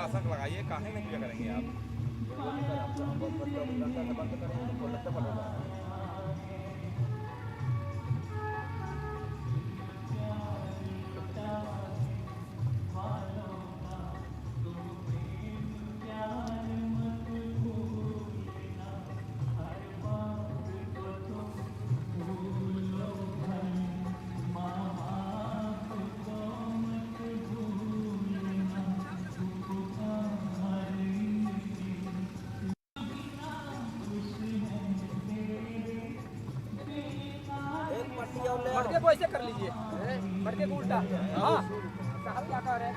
आसन लगाइए, काहे नहीं पूजा करेंगे आप? मटके को ऐसे कर लीजिए, मटके को उल्टा। हाँ साहब क्या कर रहे हैं?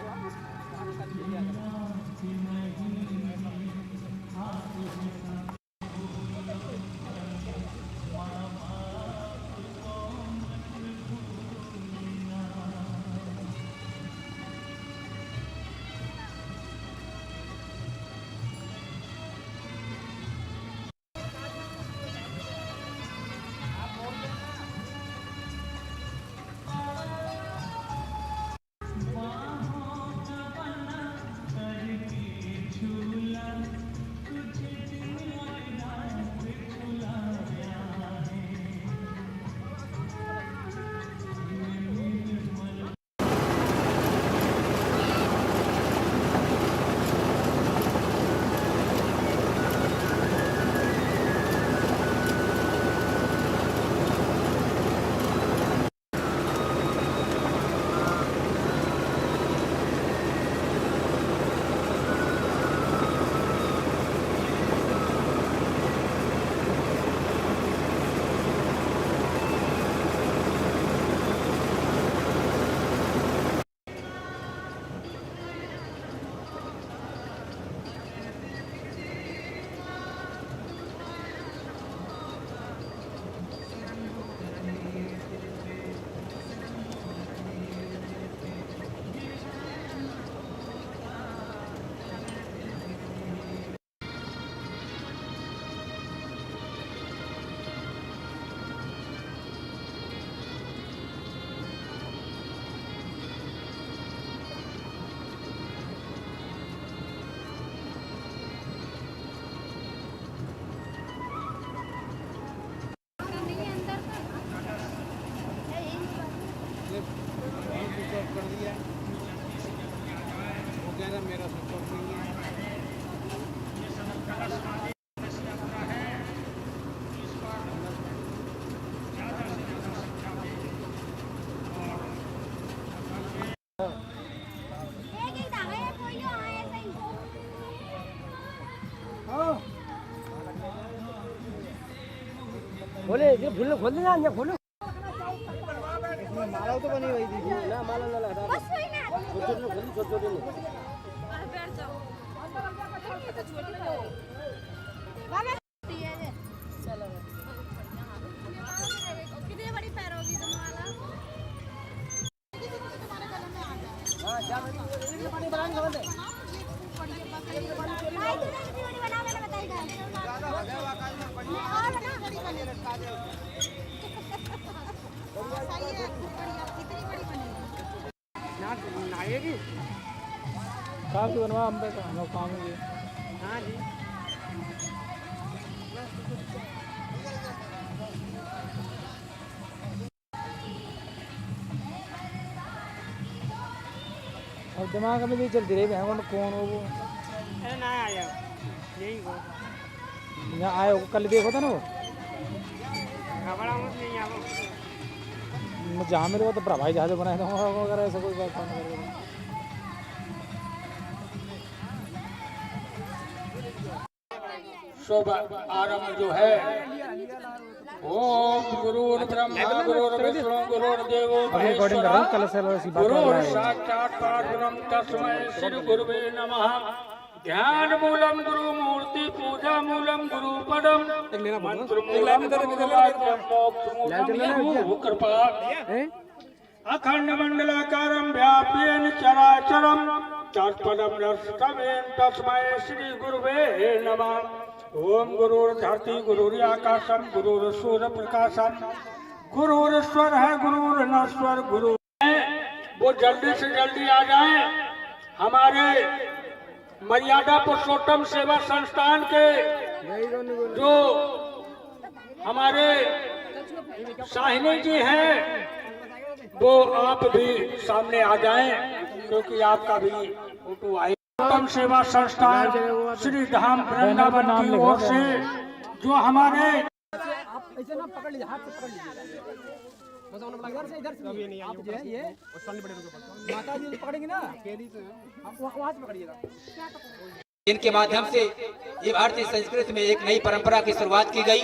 कर दिया वो कह रहा मेरा स्विच नहीं है। बोले ये फूल खोल देना, ये फूल माला तो बनी हुई थी ना, माला ना लगा बस वही ना छोटे छोटे खोल, छोटे छोटे नहीं। बैठ जाओ बाबा चलो कितनी बड़ी पैर होगी तुम्हारा? हां क्या मैं पानी बनाने का बंदे भाई तूने कितनी बड़ी बना मैंने बताई था ज्यादा हो गया वाकई में बड़ी और बना बड़ी बनी लटका दे सही है बढ़िया कितनी बड़ी बनी ना नाएगी काफी बनवा हम पे काम काम है। हां जी और दिमाग में भी चलती रही बहन कौन हो वो अरे ना आया यही हो यहाँ आए हो कल देखो था ना वो घबरा मत नहीं आओ जहाँ मेरे को तो प्रभाई जहाज बनाए थे वगैरह ऐसा कोई बात नहीं। शुभ आरंभ जो है ओम गुरुर् ब्रह्मा गुरुर्विष्णु गुरुर्देवो महेश्वरः गुरुर् साक्षात् परब्रह्म तस्मै श्री गुरुवे नमः। ध्यान मूलम गुरु मूर्ति पूजा मूलम गुरु पदम मंत्र मूलम गुरु मोक्ष कृपा अखंड मंडलाकारं व्याप्येन चराचरं तत्पदं नष्टमेन तस्मै श्री गुरुवे नमः। ओम गुरुर्धरती गुरुर्याकाशम गुरुर सूर्य प्रकाशम गुरुर्श्वर है गुरुर नश्वर गुरु है। वो जल्दी से जल्दी आ जाए। हमारे मर्यादा पुरुषोत्तम सेवा संस्थान के जो हमारे साहिनी जी हैं वो आप भी सामने आ जाएं, क्योंकि आपका भी फोटो आए। पुरुषोत्तम सेवा संस्थान श्री धाम वृंदावन की ओर से जो हमारे आप ऐसे ना पकड़ लीजिए, हाथ से पकड़ लीजिए, बस इधर से आप जो है ये माता जी पकड़ेंगे ना, आप वहाँ से पकड़िएगा। इनके माध्यम से ये भारतीय संस्कृति में एक नई परंपरा की शुरुआत की गई।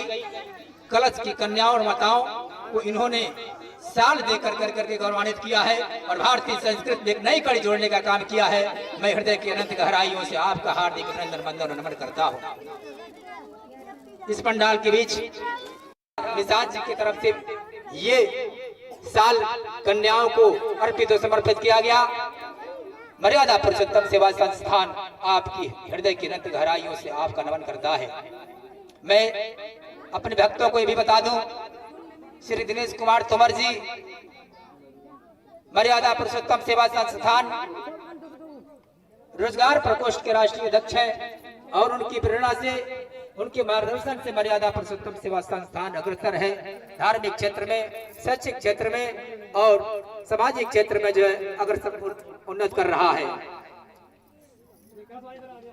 कलश की कन्याओं और माताओं को इन्होंने साल देकर कर करके गौरवान्वित किया है और भारतीय संस्कृति में एक नई कड़ी जोड़ने का काम किया है। मैं हृदय की अनंत गहराइयों से आपका हार्दिक अभिनंदन वंदन और नमन करता हूँ। इस पंडाल के बीच निषाद जी की तरफ से ये साल कन्याओं को अर्पित और समर्पित किया गया। मर्यादा पुरुषोत्तम सेवा संस्थान आपकी हृदय की अनंत गहराइयों से आपका नमन करता है। मैं अपने भक्तों को ये भी बता दूं, श्री दिनेश कुमार तोमर जी मर्यादा पुरुषोत्तम सेवा संस्थान रोजगार प्रकोष्ठ के राष्ट्रीय अध्यक्ष हैं और उनकी प्रेरणा से, उनके मार्गदर्शन से मर्यादा पुरुषोत्तम सेवा संस्थान अग्रसर है। धार्मिक क्षेत्र में, शैक्षिक क्षेत्र में और सामाजिक क्षेत्र में जो है अग्रसर उन्नत कर रहा है।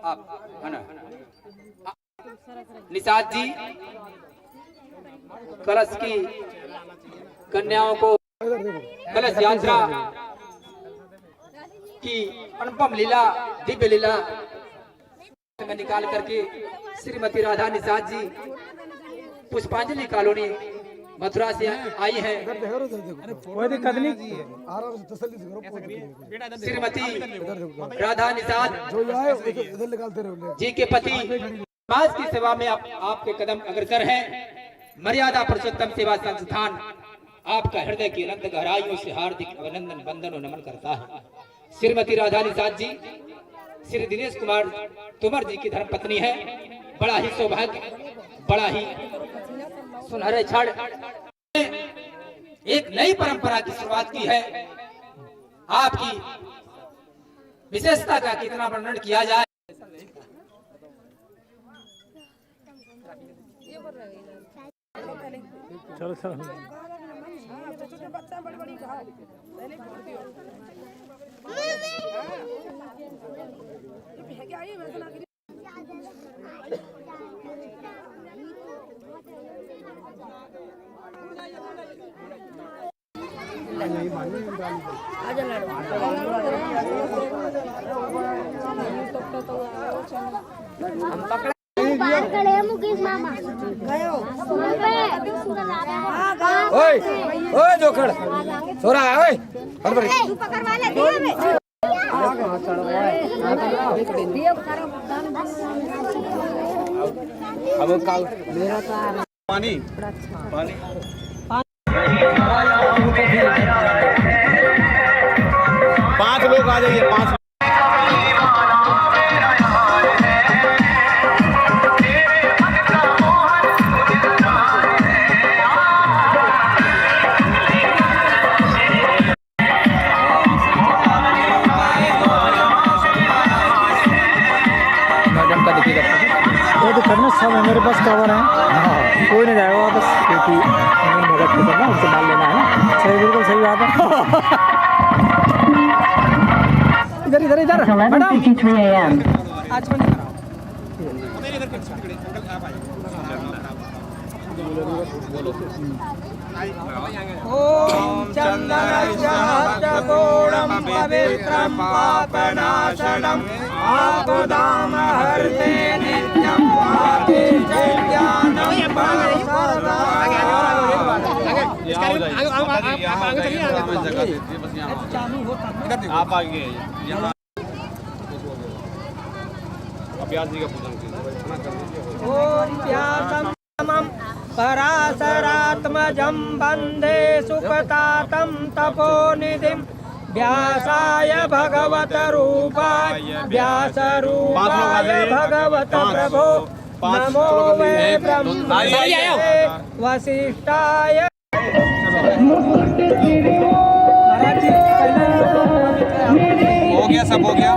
आप है ना निषाद जी कलश की कन्याओं को कलश यात्रा की अनुपम लीला, दिव्य लीला में निकाल करके श्रीमती राधा निषाद जी पुष्पांजलि कॉलोनी मथुरा से आई हैं। श्रीमती राधा निषाद जी के पति समाज की सेवा में आपके कदम अग्रसर हैं। मर्यादा पुरुषोत्तम सेवा संस्थान आपका हृदय की अनंत गहराइयों से हार्दिक अभिनंदन वंदन और नमन करता है। श्रीमती राधा निषाद जी श्री दिनेश कुमार तोमर जी की धर्मपत्नी है। बड़ा ही सौभाग्य, बड़ा ही सुनहरे क्षण, एक नई परंपरा की शुरुआत की है। आपकी विशेषता का कितना वर्णन किया जाए। चलो चलो मुकेश मामा गयो ओए ओए जोखड़ छोरा ओए हड़बड़ी तू पकड़वा ले दिया में अब काल मेरा तो पानी पानी 5 लोग आ जाइए, 5 करना सब मेरे पास कवर है। हाँ कोई नहीं जाएगा वापस, क्योंकि मदद तो करना, उनसे माल लेना है ना। सही, बिल्कुल सही बात है। इधर इधर इधर मैडम आज ओम चंदनश्चूर्णं पवित्रं पापनाशनम् आपदामहर्ते नित्यं ज्ञानं आप आगे यहाँ व्यास जी का पूजन कीजिए। ओम व्यासं पराशरात्मजं वन्दे सुखतातं तपोनिधिं व्यासाय भगवत रूपाय व्यासरूपाय भगवत प्रभो नमो वै ब्रह्मणे वसिष्ठाय। हो गया, सब हो गया।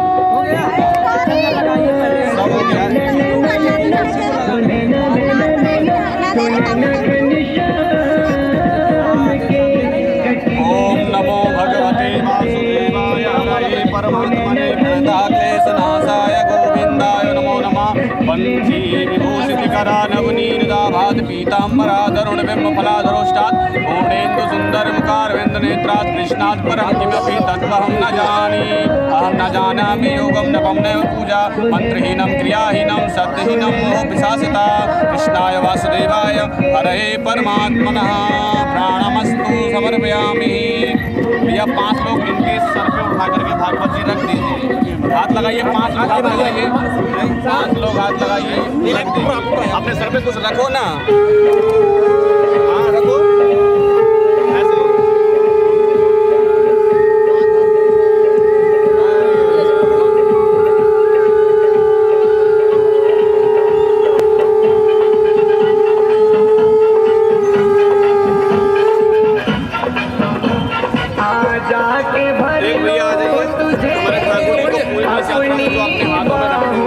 वंशी विभूषितिकरा नवनीरदाभात पीताम्बराधरुण बिम्बफलाधरोष्टात् पूर्णेन्दु सुन्दरमुखारविन्द नेत्रात् कृष्णात् परं किमपि तत्त्वहं न जाने अहं न जानामि योगं नपं नैव पूजा मन्त्रहीनं क्रियाहीनं सत्यहीनं मोहपिशासिता कृष्णाय वासुदेवाय हरये परमात्मनः प्राणमस्तु समर्पयामि। भैया 5 लोग इनके सर पे उठा करके भागवत जी रख दीजिए। हाथ लगाइए, 5 लोग हाथ लगाइए, 5 लोग हाथ लगाइए। अपने सर पे कुछ रखो ना, हाँ रखो ऐसे। देख भैया आ जाइए, हमारे ठाकुर जी को फूल में से अपने हाथों में रखते हैं।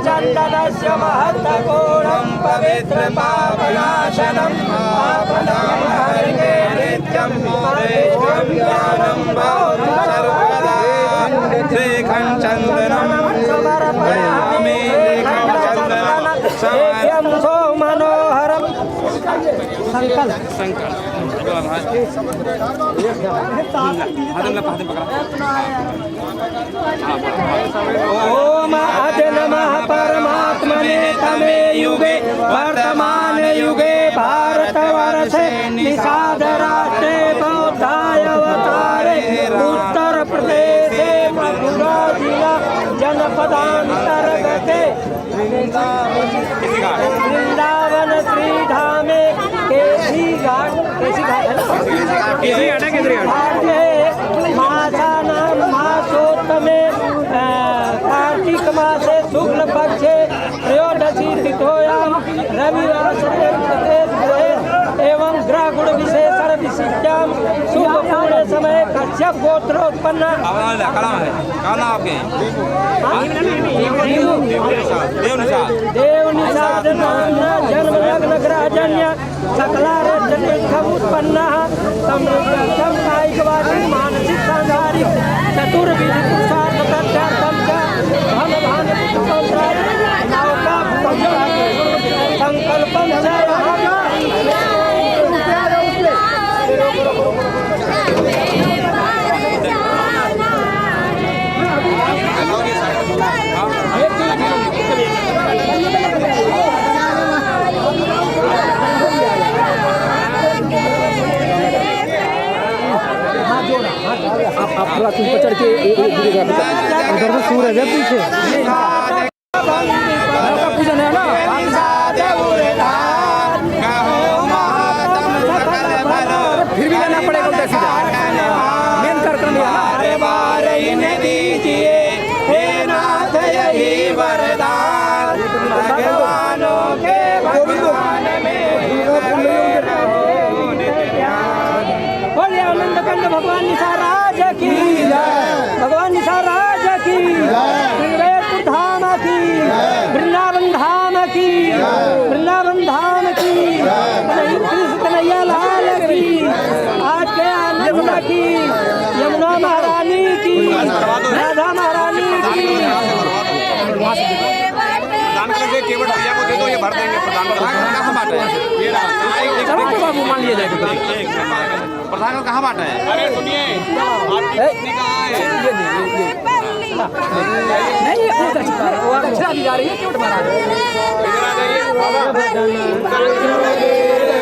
चन्दनस्य महत्तकोणं पवित्रपापनाशनं पापनां हरिते नित्यं मोरेशं ज्ञानं भवति सर्वदा श्रीखञ्चन्दनं समर्पयामि श्रीखञ्चन्दनं सो मनोहरं ओम अद्य नमः परमात्मने तमे युगे वर्तमान युगे भारतवर्षे निषादराष्ट्रे बौद्धाय अवतारे उत्तर प्रदेशे मथुरा जिला जनपदान्तर्गते वृंदावन श्रीधामे केसी घाट मासानां मासोत्तमे कार्तिक मासे शुक्ल पक्षे त्रयोदशी तिथोयां रविवासरे एवं ग्रह गुण विशेषण विशिष्टां शुभ पूर्ण समय कश्यप गोत्रोत्पन्न देव निषाद नाम्ना जन्म लग्न ग्रहजन्य सकलारजन्य उत्पन्नः तं चतुर्विध पुरुषार्थ प्रत्यार्थम च धन धान्य पुत्र नौका संकल्पम च आप थोड़ा तुम पर चढ़ के उधर से सूरज है पीछे पूजन है ना फिर भी लेना पड़ेगा उल्टा सीधा मेन कार्यक्रम दीजिए हे नाथ यही वरदान भगवानों के भगवान में आनंद कंद भगवान निसाराज की भगवान निसाराज की श्रीवेदपुर धाम की वृंदावन धाम की वृंदावन धाम की कृष्ण कन्हैया लाल की आज के आनंद की यमुना महारानी की राधा महारानी की केवट भैया को दे दो, ये भर देंगे। प्रधान कहाँ बांटा है? ये बाबू मान लिया जाएगा प्रधान कहाँ बांटा है? अरे सुनिए, आपकी पत्नी कहाँ है? नहीं ये वो अच्छा भी जा रही है केवट महाराज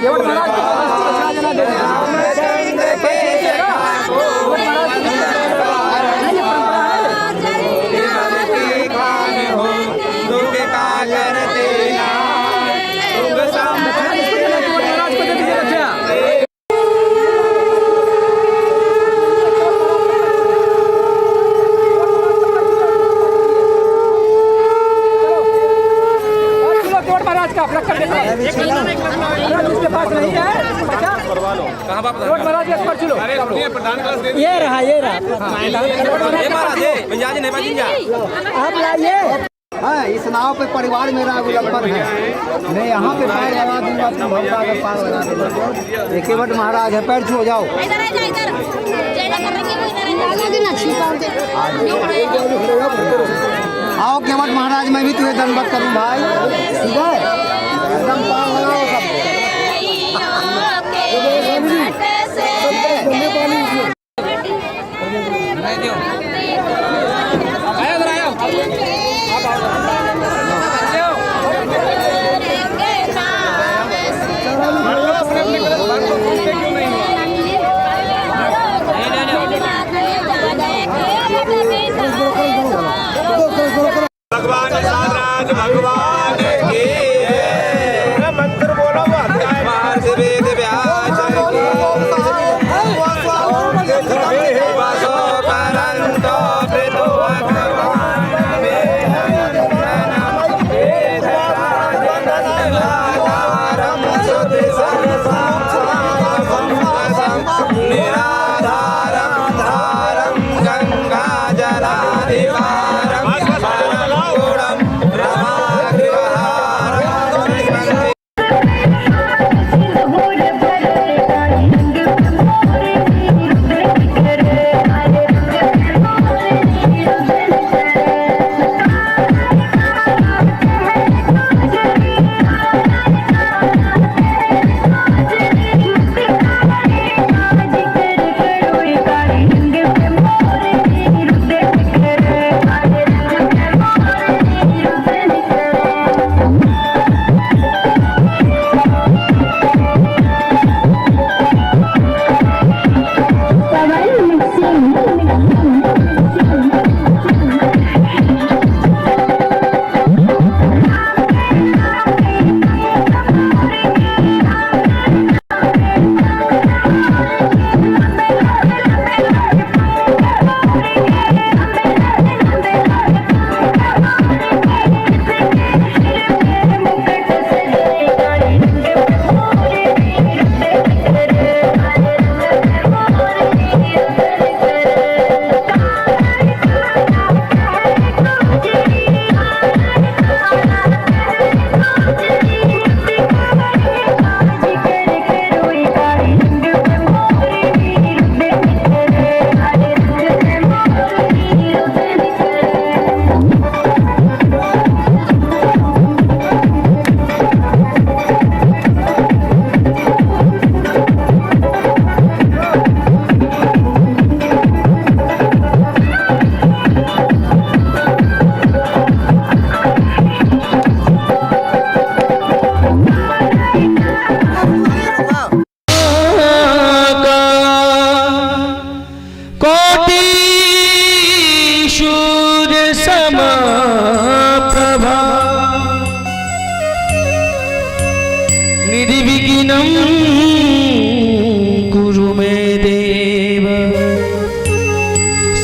केवट महाराज ये रहा ये आप लाइए। हाँ, इस नाव पे परिवार मेरा अवलंबन है। मैं यहाँ पे पैर लगा दूंगा, तुम भौता का पार लगा दूंगा। ये केवट महाराज है, पैर छू जाओ। आओ केवट महाराज, मैं भी तुझे दंडवत करूँ भाई। ठीक है, एकदम पार लगाओ सब। भगवान निसाराज भगवान की मंत्र बोलो वेद व्यास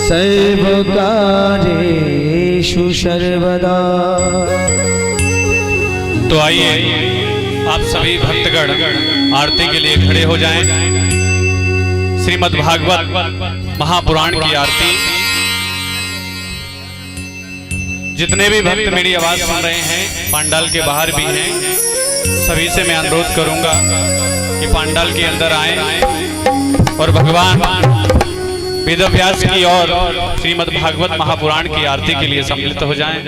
सर्वकार्येषु सर्वदा। तो आइए आप सभी भक्तगण आरती के लिए खड़े हो जाएं। श्रीमद् भागवत महापुराण की आरती। जितने भी भक्त मेरी आवाज सुन रहे हैं, पांडाल के बाहर भी हैं, सभी से मैं अनुरोध करूंगा कि पांडाल के अंदर आएं और भगवान वेदव्यास की और श्रीमद् भागवत महापुराण की आरती के लिए सम्मिलित हो जाएं।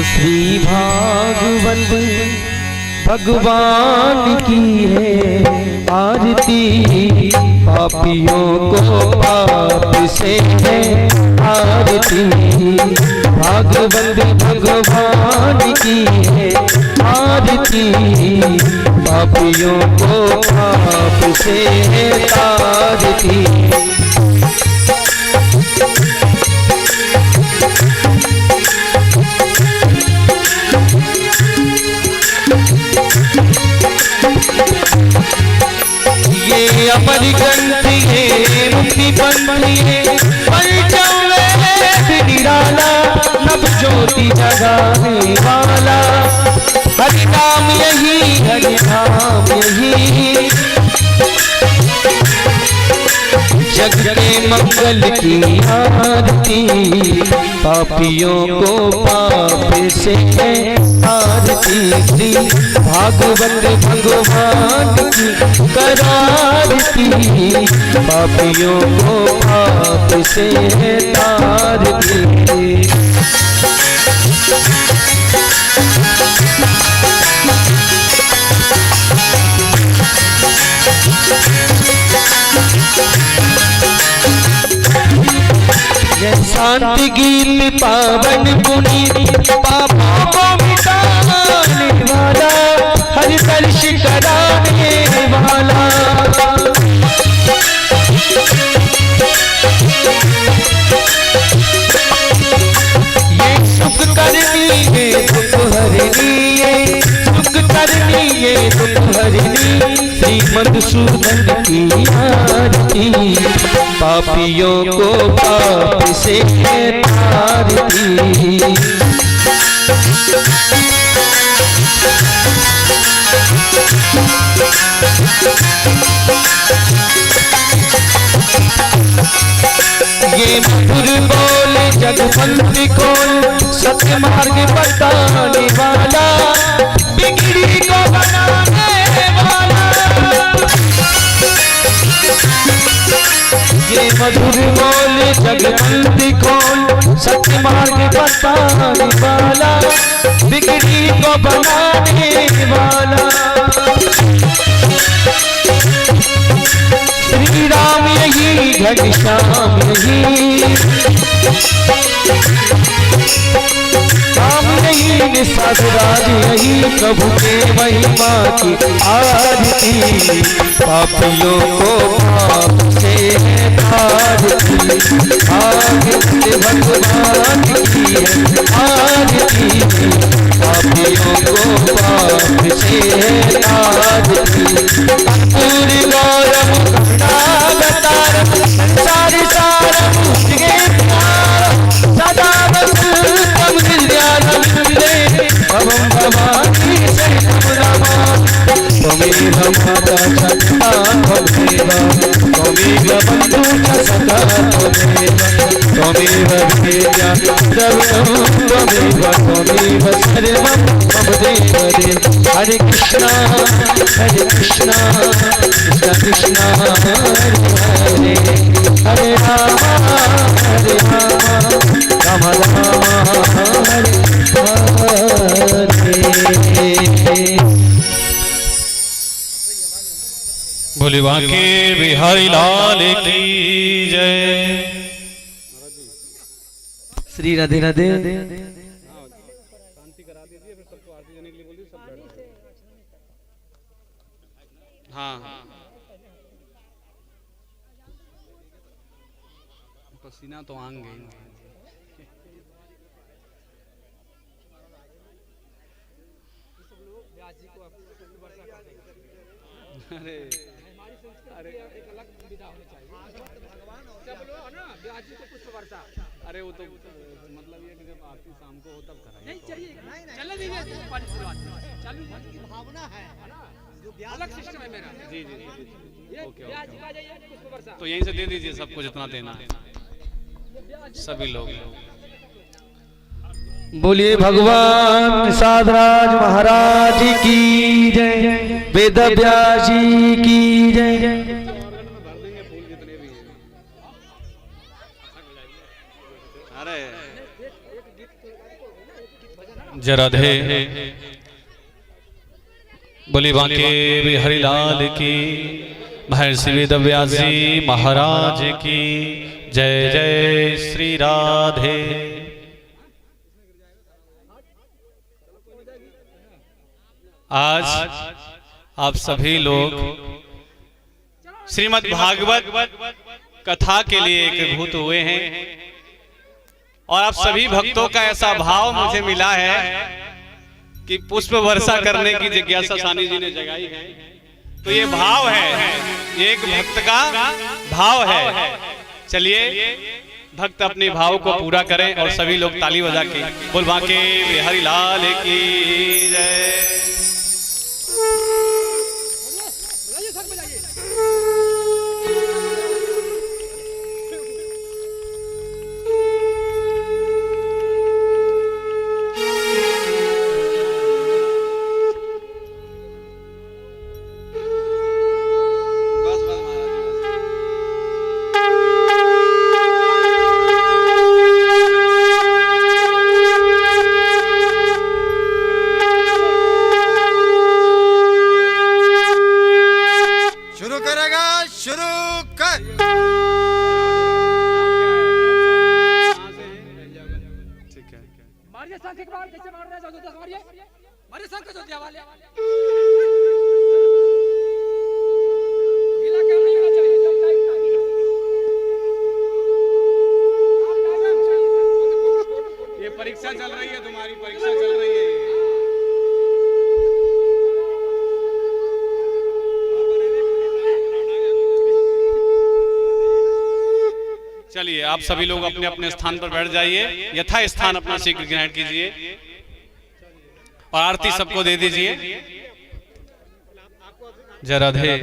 श्री भागवत भगवान की है आरती, पापियों को पाप से है आरती। भागवत भगवान की है आरती, पापियों को पाप से है आरती। ये अमर ग्रंथ है मुक्ति पंथ है, पंचम वेद निराला, नव ज्योति जगाने वाला। हरि नाम यही, हरि नाम यही, जग के मंगल की आरती। पापियों को पाप से है आरती। श्री भागवत भगवान की करारती, पापियों को पाप से है तारती। शांति गीत पावन पुनीत, पापों को मिटाने वाला, हर कलश कराने वाला। ये सुख करनी है दुख हरनी, ये सुख करनी है दुख हरनी। श्री मधुसूदन की आरती, पापियों को पाप से तारती। ये मधुर बोल जगवंती खोल, सत्य मार्ग बताने वाला, बिगड़ी को बनाने वाला। ये मधुर बोल जगवंती खोल, सत्य मार्ग बताने वाला, बिगड़ी को बनाने वाला। श्री राम यही, घनश्याम यही, राम यही, निषादराज यही, प्रभु के महिमा की आरती। पापियों को पाप से तारती, भागवत भगवान की आरती। पापियों को पाप से तारती। पूरी गौरव नागतारम, संसार सारम मुझे प्यारा, सदा वसुतम दिव्यानम दे, भवम भवानी शरणम रमा। त्वमेव माता सत्ता त्वमेव, त्वमेव बन्धु च सखा त्वमेव, त्वमेव विद्या द्रव्यं त्वमेव, त्वमेव सर्वं मम देव देव। हरे कृष्णा कृष्ण कृष्ण हरे हरे, हरे राम राम राम हरे हरे। भोले बांके बिहारी लाल की जय। श्री राधे राधे। हाँ पसीना तो आएंगे। अरे अरे वो तो मतलब ये कि जब आरती शाम को हो तब कराएंगे। भावना है अलग सिस्टम है मेरा। जी जी जी ओके तो यहीं से दे दीजिए सबको जितना देना है सभी लोग। बोलिए भगवान साधराज महाराज की जय, वेद व्यास जी की जय। अरे जरा धे बोली बांके बिहारी लाल की, महर्षि वेद व्यास जी महाराज की जय। जय श्री राधे। आज आप सभी लोग श्रीमद् भागवत कथा के लिए एकभूत हुए हैं और आप सभी भक्तों का ऐसा भाव मुझे मिला है कि पुष्प वर्षा करने की जिज्ञासा सानी जी ने जगाई है। तो ये भाव है, ये एक भक्त का भाव है। चलिए भक्त अपने भाव को पूरा करें और सभी लोग ताली बजा के बोल बांके बिहारी लाल की जय। ये परीक्षा चल रही है, तुम्हारी परीक्षा चल रही है। चलिए आप सभी लोग अपने अपने स्थान पर बैठ जाइए, यथा स्थान अपना शीघ्र ग्रहण कीजिए और आरती सबको दे दीजिए। जय राधे।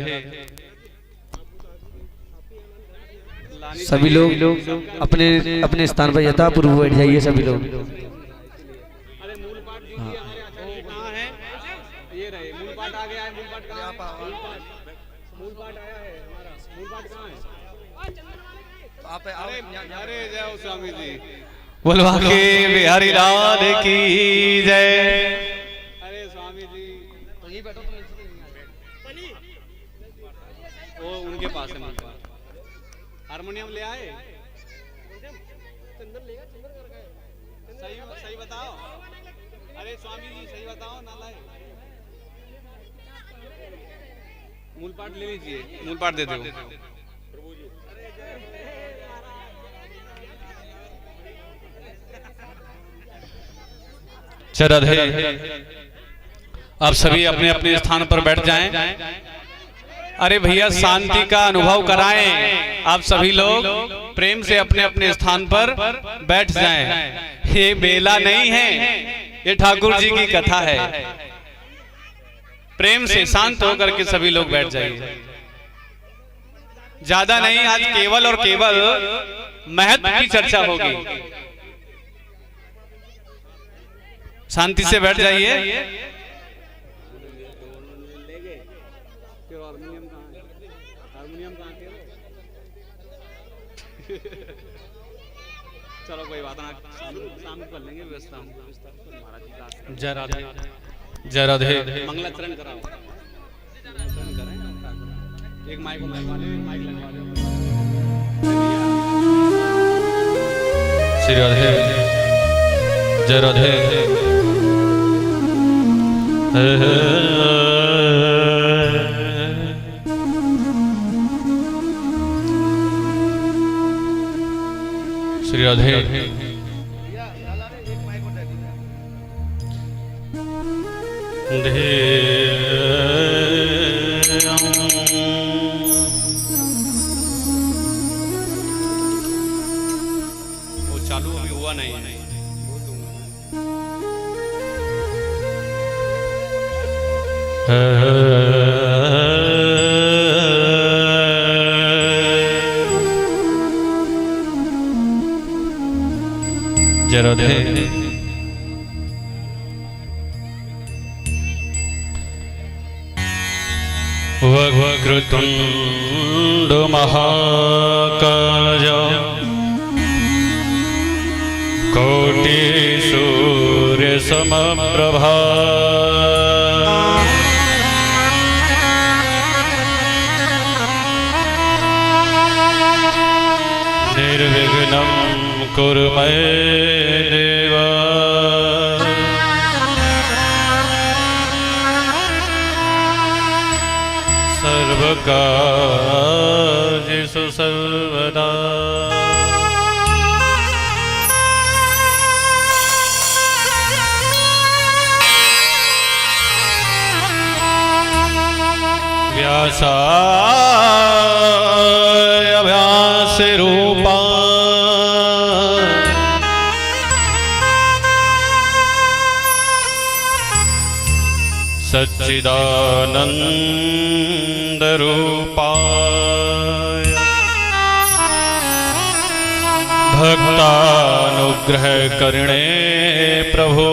सभी लोग अपने अपने स्थान पर यथापूर्व बैठ जाइए सभी लोग। अरे मूल पाठ दीजिए हमारे आचार्य कहाँ है? ये रहे मूल पाठ आ गया है। मूल पाठ कहाँ है? मूल पाठ आया है हमारा। मूल पाठ कहाँ है? अरे जय स्वामी जी। बोलवा के बिहारी लाल की जय। अरे स्वामी जी तो ये बैठो, वो उनके पास है। हारमोनियम ले आए? सही बताओ। अरे स्वामी जी सही बताओ ना लाए। मूल पाठ ले लीजिए, मूल पाठ दे दो। चल रहे आप सभी अपने अपने स्थान पर बैठ जाएं। अरे भैया शांति का अनुभव कराएं। आप सभी लोग प्रेम से अपने अपने स्थान पर बैठ जाएं। ये बेला नहीं है, ये ठाकुर जी की कथा है। प्रेम से शांत होकर के सभी लोग बैठ जाइए। ज्यादा नहीं, आज केवल और केवल महत्व की चर्चा होगी। शांति से बैठ जाइए। चलो कोई बात ना, शाम कर लेंगे व्यवस्था। जय राधे। जय राधे। मंगलाचरण कराओ। एक माइक लगवा लो, माइक लगवा लो। श्री राधे। जय राधे। राधे वो चालू अभी हुआ नहीं है। जय राधे वक्रतुंड महाकाय कोटि सूर्य समप्रभा निर्विघ्नं कुरु मे देव सर्वकार्येषु सर्वदा। व्यासाय व्यासरूपा सच्चिदानंद रूपाय भक्तानुग्रह करणे प्रभु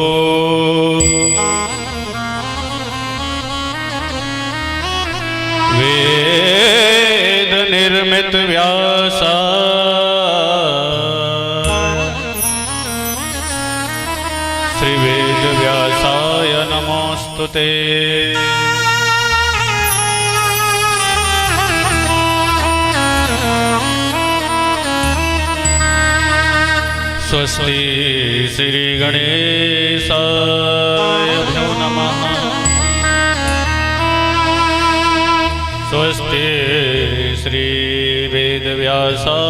वेद निर्मित व्यासा श्री वेद व्यासाय नमोस्तुते। स्वस्ति श्री गणेशाय नमः। स्वस्ति श्री वेद व्यासाभ्यो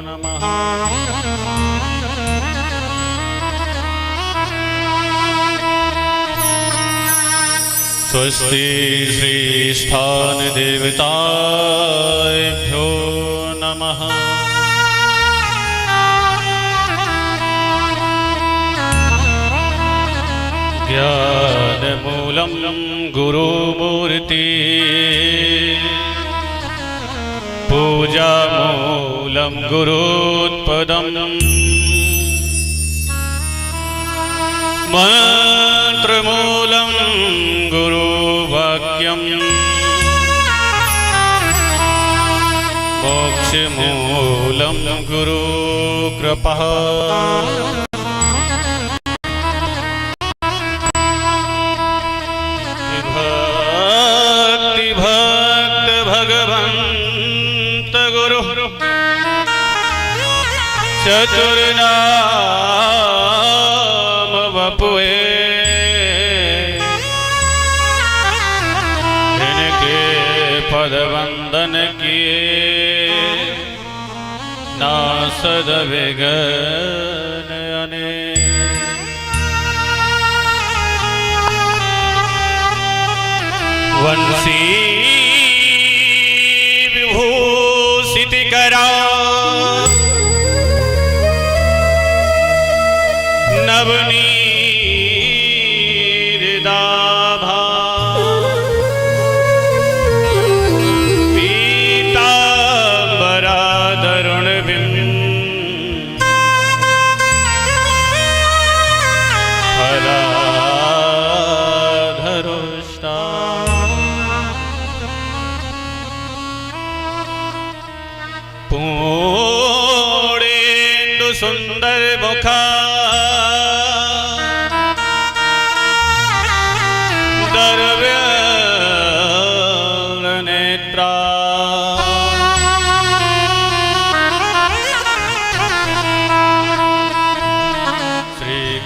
नमः। स्वस्ति श्री स्थान देवताभ्यो नमः। ज्ञानमूलं गुरुमूर्ति पूजामूलं गुरुत्पदम् मंत्रमूलं गुरुवाक्यम् मोक्षमूलं गुरुकृपा। चतुर्नाम वपुए इनके पद वंदन किए नासद विघ्न अने। वंशी विभूषित करा नवनीरदाभा पीताम्बराधरुणबिम्ब फलाधरुष्टा पूर्णेन्दु सुंदर मुखा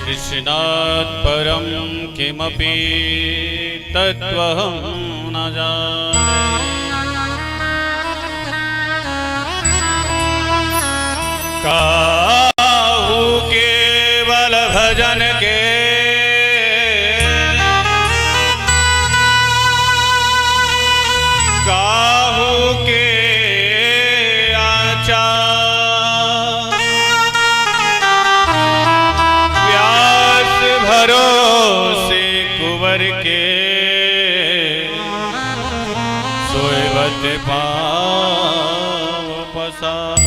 कृष्णात् परं किमपि तत्त्वहं न जाने। ते पाव पसार।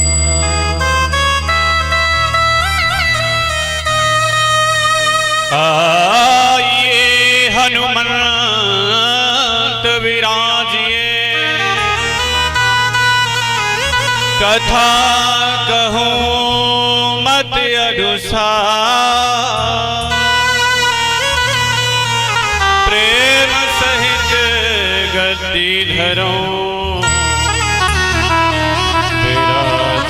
आइए हनुमंत विराजिए, कथा कहूँ मत अनुसार, प्रेम सहित गद्दी धरों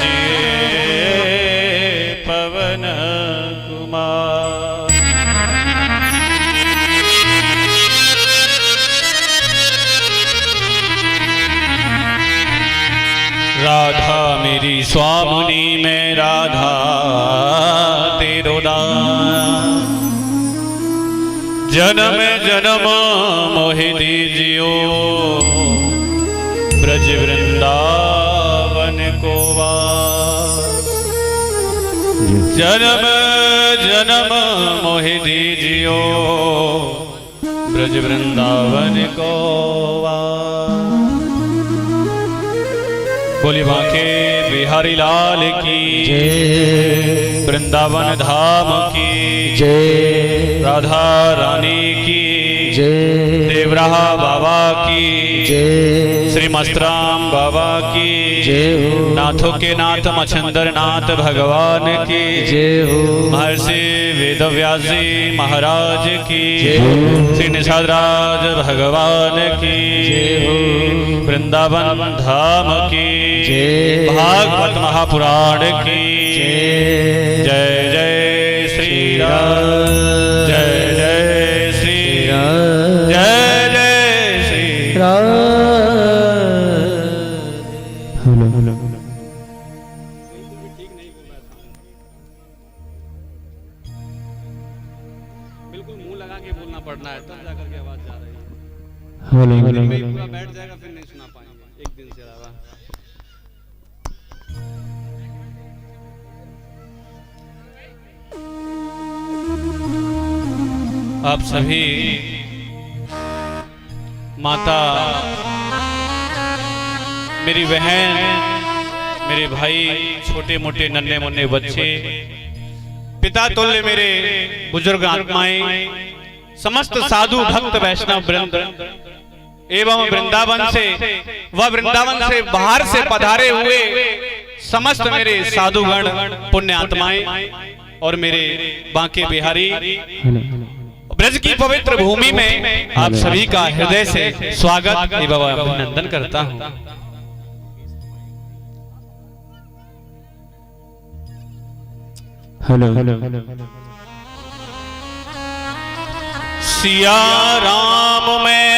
विराजिए पवन कुमार। राधा मेरी स्वामिनी में राधा तेरो दान, जन्म जन्म मोहि दीजियो ब्रज वृंदावन को वास। जन्म जन्म मोहि दीजियो ब्रज वृंदावन को वास। बोली बांके बिहारी लाल की जय, वृंदावन धाम की जय, राधा रानी की जय, देवराहा बाबा की जय, श्री मस्तराम बाबा की जय हो, नाथों के नाथ मच्छिंद्र नाथ भगवान की जय हो, महर्षि वेदव्यास जी महाराज की जय हो, श्री निषादराज भगवान की जय हो, वृंदावन धाम की जय, भागवत महापुराण की जय। जय जय श्री राम, जय जय श्री राम, जय जय श्री राम। बिल्कुल मुंह लगा के बोलना पड़ना है, तब जाकर के आवाज जा रही है। पूरा बैठ जाएगा फिर नहीं सुना पाएंगे एक दिन से ज्यादा। आप सभी माता, मेरी बहन, मेरे भाई, छोटे मोटे नन्हे मुन्ने बच्चे, पिता तुल्य मेरे बुजुर्ग आत्माएं, समस्त साधु भक्त वैष्णव वृंद एवं वृंदावन से व वृंदावन से बाहर से पधारे हुए समस्त मेरे साधुगण पुण्य आत्माएं और मेरे बांके बिहारी ब्रज की पवित्र भूमि में आप सभी का हृदय से स्वागत एवं अभिनंदन करता हूं। हेलो सिया राम में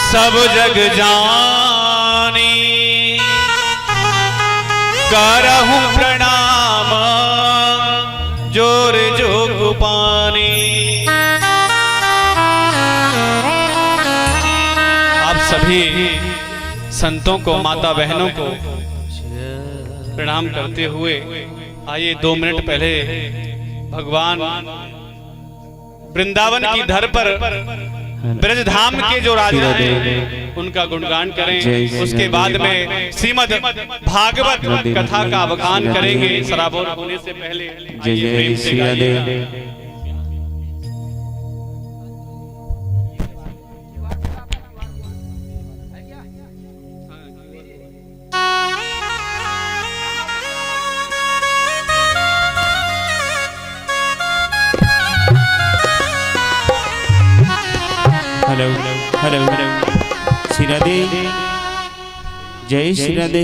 सब जग जानी, करहूं प्रणाम जोर जोग पानी। आप सभी संतों को, माता बहनों को प्रणाम करते हुए आइए 2 मिनट पहले भगवान वृंदावन की धर पर ब्रजधाम के जो राजा हैं उनका गुणगान करें। उसके बाद में श्रीमद् भागवत कथा का अवगान करेंगे। सराबोर होने से पहले जय जय श्री राधे। हेलो हेलो श्री राधे, जय श्री राधे।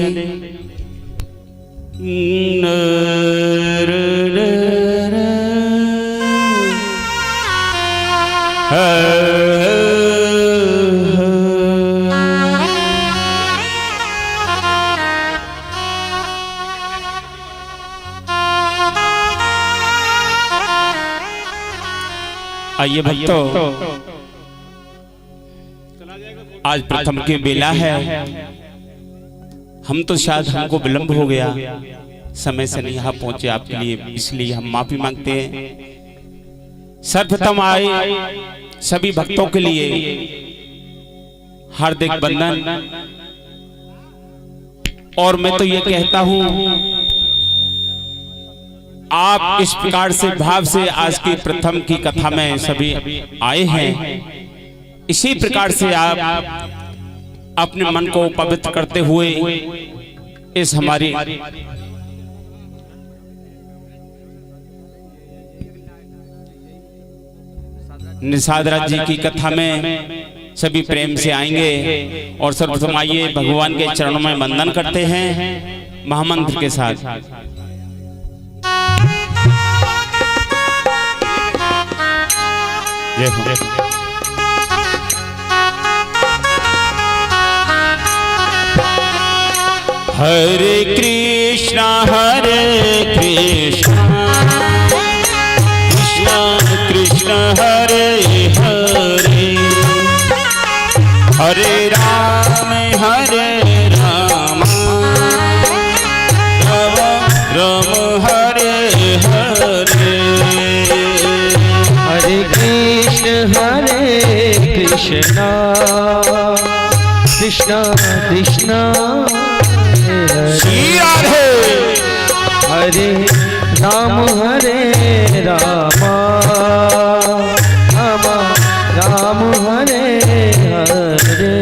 आइए भक्तों, आज प्रथम की बेला है। हम तो शायद हमको विलंब हो गया, समय से नहीं यहाँ पहुंचे आपके लिए, इसलिए हम माफी मांगते हैं। सर्वप्रथम आए सभी भक्तों के लिए हार्दिक बंधन। और मैं तो ये कहता हूं, आप इस प्रकार से भाव से आज की प्रथम की कथा में सभी आए हैं। इसी प्रकार से आप अपने मन को पवित्र करते हुए इस हमारी निषाद राज जी की कथा में सभी प्रेम से आएंगे। और सर्वप्रथम आइए भगवान के चरणों में वंदन करते हैं महामंत्र के साथ। जय हो। हरे कृष्णा कृष्ण कृष्ण हरे हरे, हरे राम राम राम हरे हरे। हरे कृष्ण कृष्ण कृष्ण श्री राधे। हरे राम राम राम हरे हरे।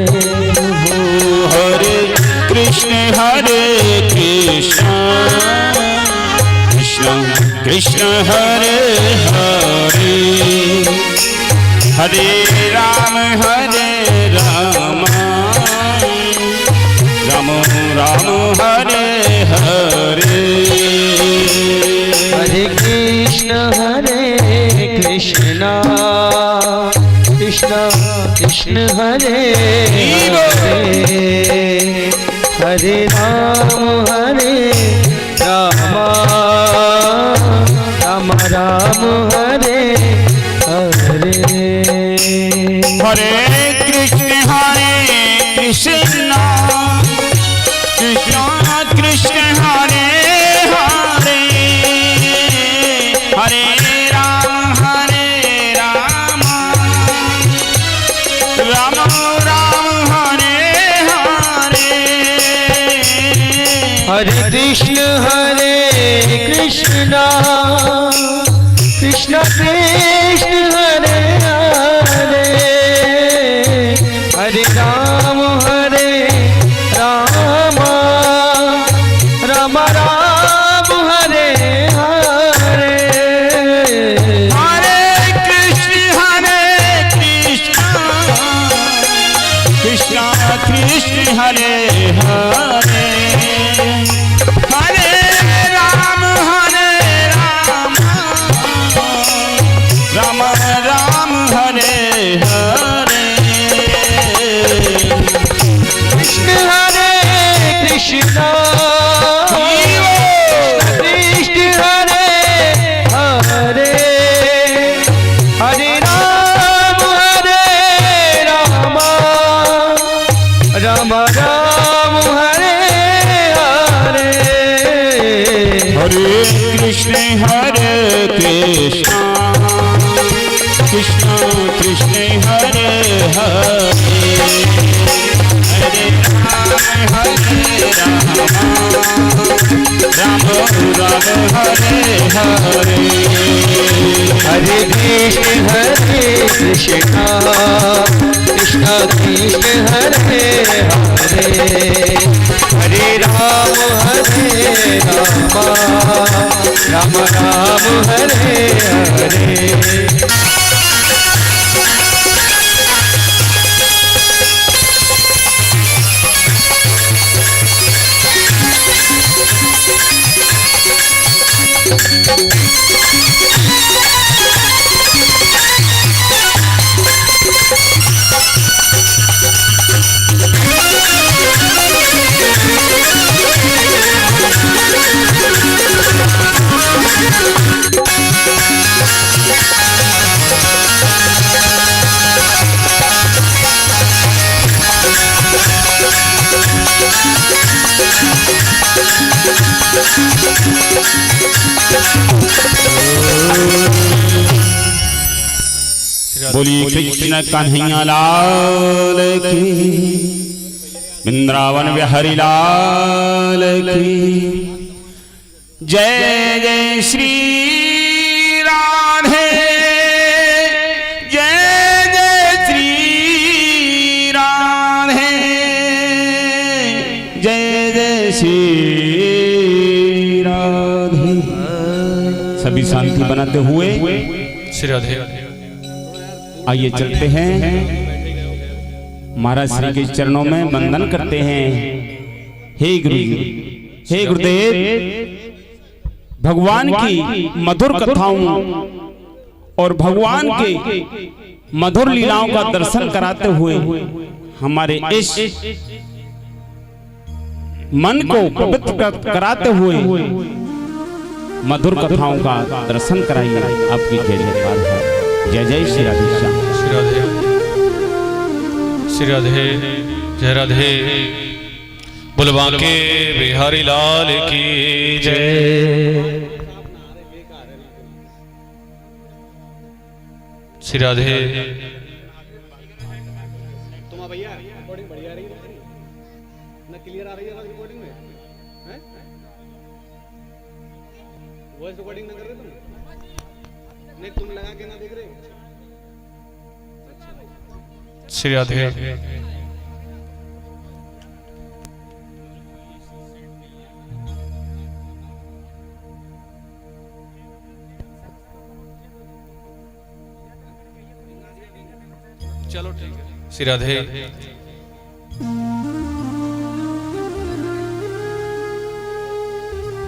हरे कृष्ण कृष्ण कृष्ण हरे हरे, हरे राम राम राम हरे हरे। हरे कृष्ण कृष्ण कृष्ण हरे हरे, हरे राम राम राम हरे हरे। हरे कृष्ण कृष्ण कृष्ण हरे हरे, हरे राम राम राम हरे हरे। हरे कृष्ण कृष्ण कृष्ण हरे हरे, हरे राम राम राम राम हरे हरे। हरे कृष्ण कृष्ण कृष्ण हरे हरे, हरे राम राम राम हरे हरे। कृष्ण कृष्ण कृष्ण हरे हरे, हरे राम राम राम हरे हरे। हरे कृष्ण कृष्ण कृष्ण कृष्ण हरे हरे, हरे राम राम राम हरे हरे। हरे कृष्ण कृष्ण कृष्ण कृष्ण हरे हरे, हरे राम राम राम हरे हरे। बोलिए कृष्ण कन्हैया लाल की, वृंदावन बिहारी लाल की। जय जय श्री राधे, जय जय श्री राधे, जय जय श्री राधे। सभी शांति बनाते हुए श्री राधे। आइए चलते हैं, महाराज श्री के चरणों में वंदन करते हैं। हे गुरु जी, हे गुरुदेव, भगवान की मधुर कथाओं और भगवान के मधुर लीलाओं का दर्शन कराते हुए हमारे इस मन को पवित्र कराते हुए मधुर कथाओं का दर्शन कराइए। आपकी जय जयकार है। जय जय श्री राधे श्याम। श्री राधे, श्री राधे, जय राधे। बुलवा के बिहारी लाल की जय। श्री राधे। तुम भैया रिकॉर्डिंग बढ़िया रही है ना, क्लियर आ रही है रिकॉर्डिंग में? हैं? वॉइस रिकॉर्डिंग ना कर रहे तुम? नहीं, तुम लगा के ना देख रहे हो? श्री राधे। चलो ठीक है। श्री राधे।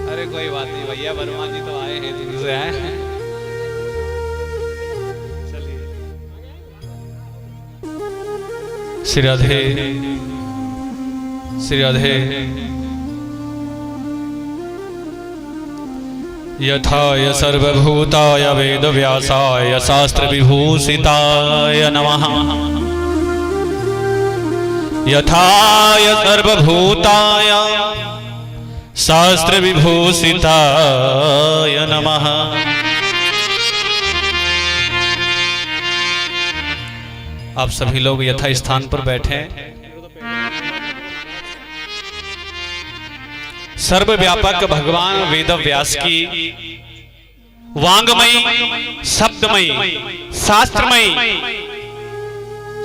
अरे कोई बात नहीं भैया, वर्मा जी तो आए हैं दिन से हैं। चलिए। श्री राधे, श्री राधे। यथाय सर्वभूताय वेदव्यासाय शास्त्र विभूषिताय नमः। यथाय सर्वभूताय शास्त्र विभूषिताय नमः। आप सभी लोग यथा स्थान पर बैठे। सर्वव्यापक भगवान वेदव्यास की वांगमयी, शब्दमयी, शास्त्रमयी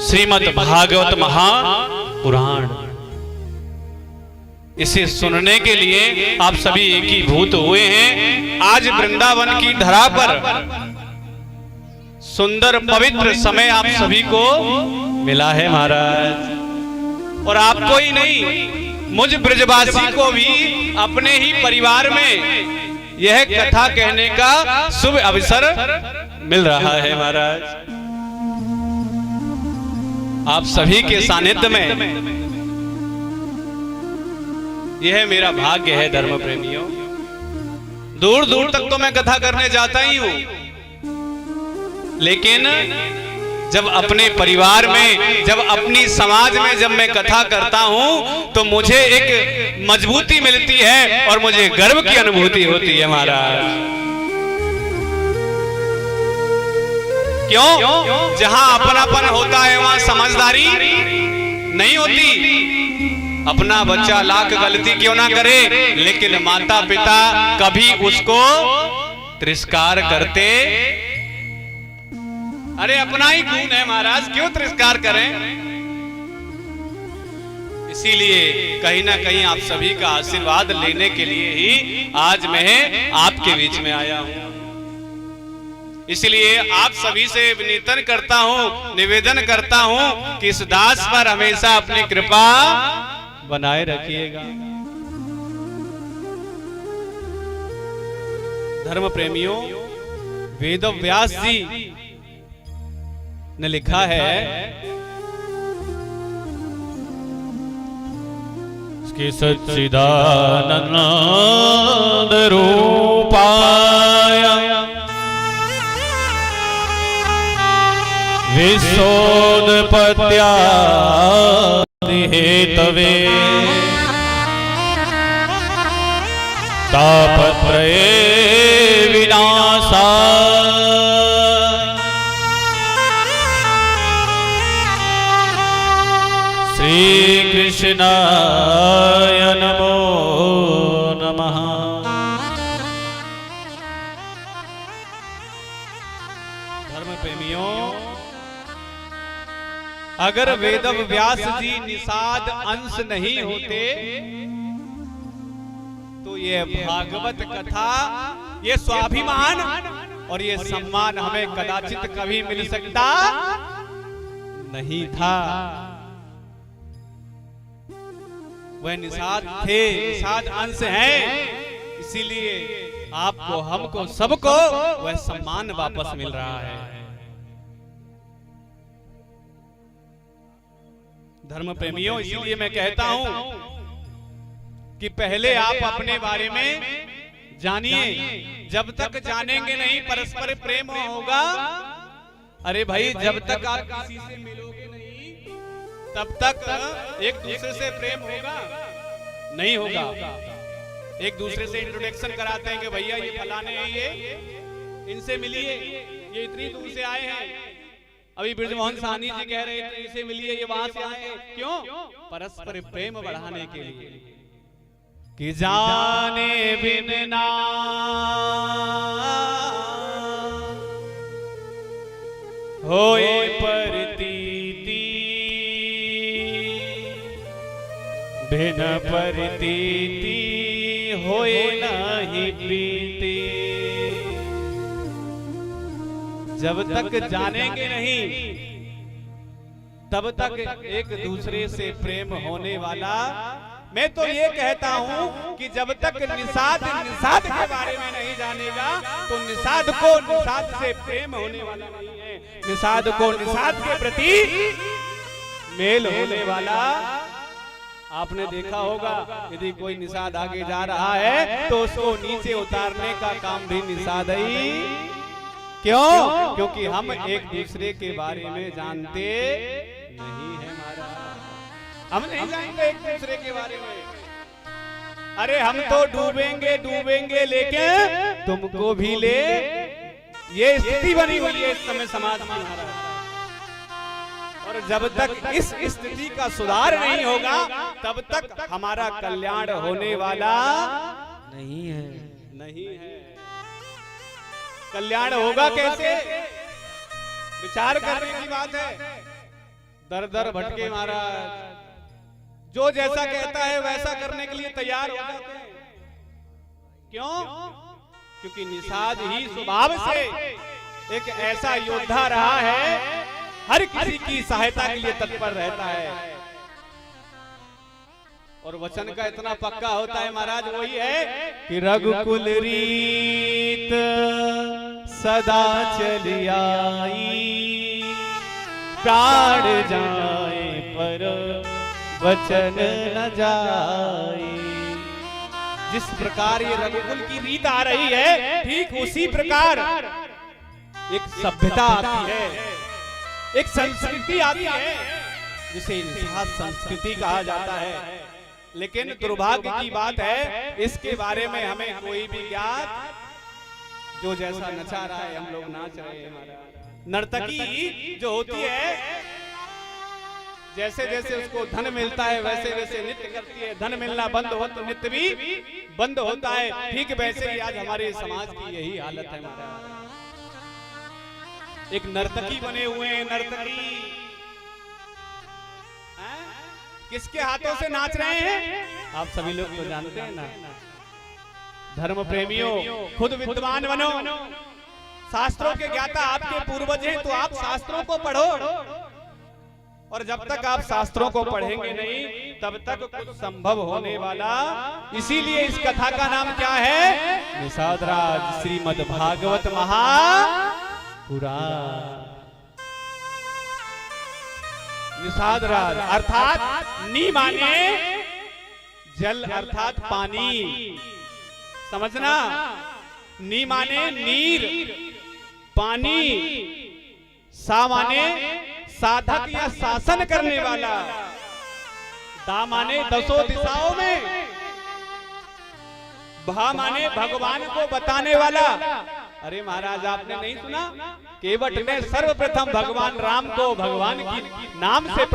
श्रीमद् भागवत महापुराण, इसे सुनने के लिए आप सभी एकीभूत हुए हैं। आज वृंदावन की धरा पर सुंदर पवित्र समय आप सभी को मिला है महाराज। और आपको ही नहीं, मुझ ब्रजवासी को भी अपने ही परिवार में यह कथा कहने का शुभ अवसर मिल रहा है महाराज। आप सभी के सानिध्य में यह मेरा भाग्य है धर्म प्रेमियों। दूर दूर तक तो मैं कथा करने जाता ही हूं, लेकिन जब अपने परिवार में, जब अपनी समाज में जब मैं कथा करता हूं तो मुझे एक मजबूती मिलती है और मुझे गर्व की अनुभूति होती है महाराज। क्यों? जहां अपनापन होता है वहां समझदारी नहीं होती। अपना बच्चा लाख गलती क्यों ना करे, लेकिन माता पिता कभी उसको तिरस्कार करते। अरे अपना ही खून है महाराज, क्यों तिरस्कार करें। इसीलिए कहीं ना कहीं आप सभी का आशीर्वाद लेने के लिए ही आज मैं आपके बीच में आया हूं। इसलिए आप सभी से विनीतन करता हूं, निवेदन करता हूं कि इस दास पर हमेशा अपनी कृपा बनाए रखिएगा। धर्म प्रेमियों, वेदव्यास जी ने लिखा है कि सच्चिदानंद रूपाय विश्वोत्पत्त्यादि हेतवे तापत्रये विनाशाय कृष्णाय नमो नमः। धर्म प्रेमियों, अगर वेद व्यास जी निषाद अंश नहीं होते तो ये भागवत कथा, ये स्वाभिमान और ये सम्मान हमें कदाचित कभी मिल सकता नहीं था। वह निषाद थे, निषाद अंश हैं, इसीलिए आपको, हमको, सबको वह सम्मान वापस मिल रहा है। धर्म प्रेमियों, इसीलिए मैं कहता हूं कि पहले आप अपने बारे में जानिए। जब तक जानेंगे नहीं परस्पर प्रेम होगा। अरे भाई, जब तक आप किसी से मिलोगे नहीं तब तक एक दूसरे से प्रेम होगा नहीं होगा। एक दूसरे से इंट्रोडक्शन कराते हैं कि भैया ये फलाने हैं, ये इनसे मिलिए, ये इतनी दूर से आए हैं। अभी ब्रजमोहन साहनी जी कह रहे थे इनसे मिलिए, ये वहां से आए हैं। क्यों? परस्पर प्रेम बढ़ाने के लिए कि जाने बिन ना होए प्रतीति, बिन प्रतीति होए नहीं प्रीति। जब तक जानेंगे नहीं तब तक एक दूसरे से प्रेम होने वाला। मैं तो ये कहता हूं कि जब तक निषाद के बारे में नहीं जानेगा तो निषाद को निषाद से प्रेम होने वाला नहीं है। निषाद को निषाद के प्रति मेल होने वाला। आपने देखा होगा, यदि कोई निषाद आगे जा रहा है तो उसको नीचे उतारने का काम भी निषाद ही। क्यों? क्योंकि हम एक दूसरे के बारे में जानते नहीं है। हम नहीं जानेंगे एक दूसरे के बारे में। अरे हम तो डूबेंगे लेकिन तुमको भी ले, ये स्थिति बनी हुई है इस समय समाज में हमारा। और जब तक इस स्थिति का सुधार नहीं होगा तब तक हमारा कल्याण होने वाला नहीं है। कल्याण होगा कैसे? विचार करने की बात है। दर दर भटके महाराज, जो जैसा कहता है वैसा करने के लिए तैयार हो जाते हैं। क्यों? क्योंकि निषाद ही स्वभाव से एक ऐसा योद्धा रहा है, हर किसी की सहायता के लिए तत्पर रहता है। और वचन का इतना पक्का होता है महाराज, वही है कि रघुकुल रीत सदा चली आई, प्राण जाए पर वचन न जाए। जिस प्रकार ये रघुकुल की रीत आ रही है, ठीक उसी प्रकार एक सभ्यता आती है, एक संस्कृति आती है जिसे निषाद संस्कृति कहा जाता है। लेकिन दुर्भाग्य की बात है, इसके बारे में हमें कोई भी ज्ञात। जो जैसा नचा रहा है हम लोग नाच रहे हैं। नर्तकी जो होती है, जैसे जैसे उसको धन मिलता है वैसे वैसे नृत्य करती है। धन मिलना बंद हो तो नृत्य भी बंद होता है। ठीक वैसे ही आज हमारे समाज की यही हालत है। एक नर्तकी बने हुए हैं। नर्तकी किसके हाथों से नाच रहे हैं? आप सभी लोग तो जानते हैं ना। धर्म प्रेमियों, खुद विद्वान बनो, शास्त्रों के ज्ञाता आपके पूर्वज हैं, तो आप शास्त्रों को पढ़ो। और जब तक आप शास्त्रों को पढ़ेंगे नहीं तब तक कुछ संभव होने वाला। इसीलिए इस कथा का नाम क्या है? निषाद राज श्रीमद् भागवत महापुराण। निषाद राज अर्थात नी माने जल अर्थात पानी, समझना। नी माने नीर, पानी। सा माने साधक या शासन करने वाला। दा माने दसों दिशाओं में। भा माने भगवान को बताने वाला। अरे महाराज, आपने नहीं सुना? केवट ने सर्वप्रथम भगवान राम को भगवान की नाम से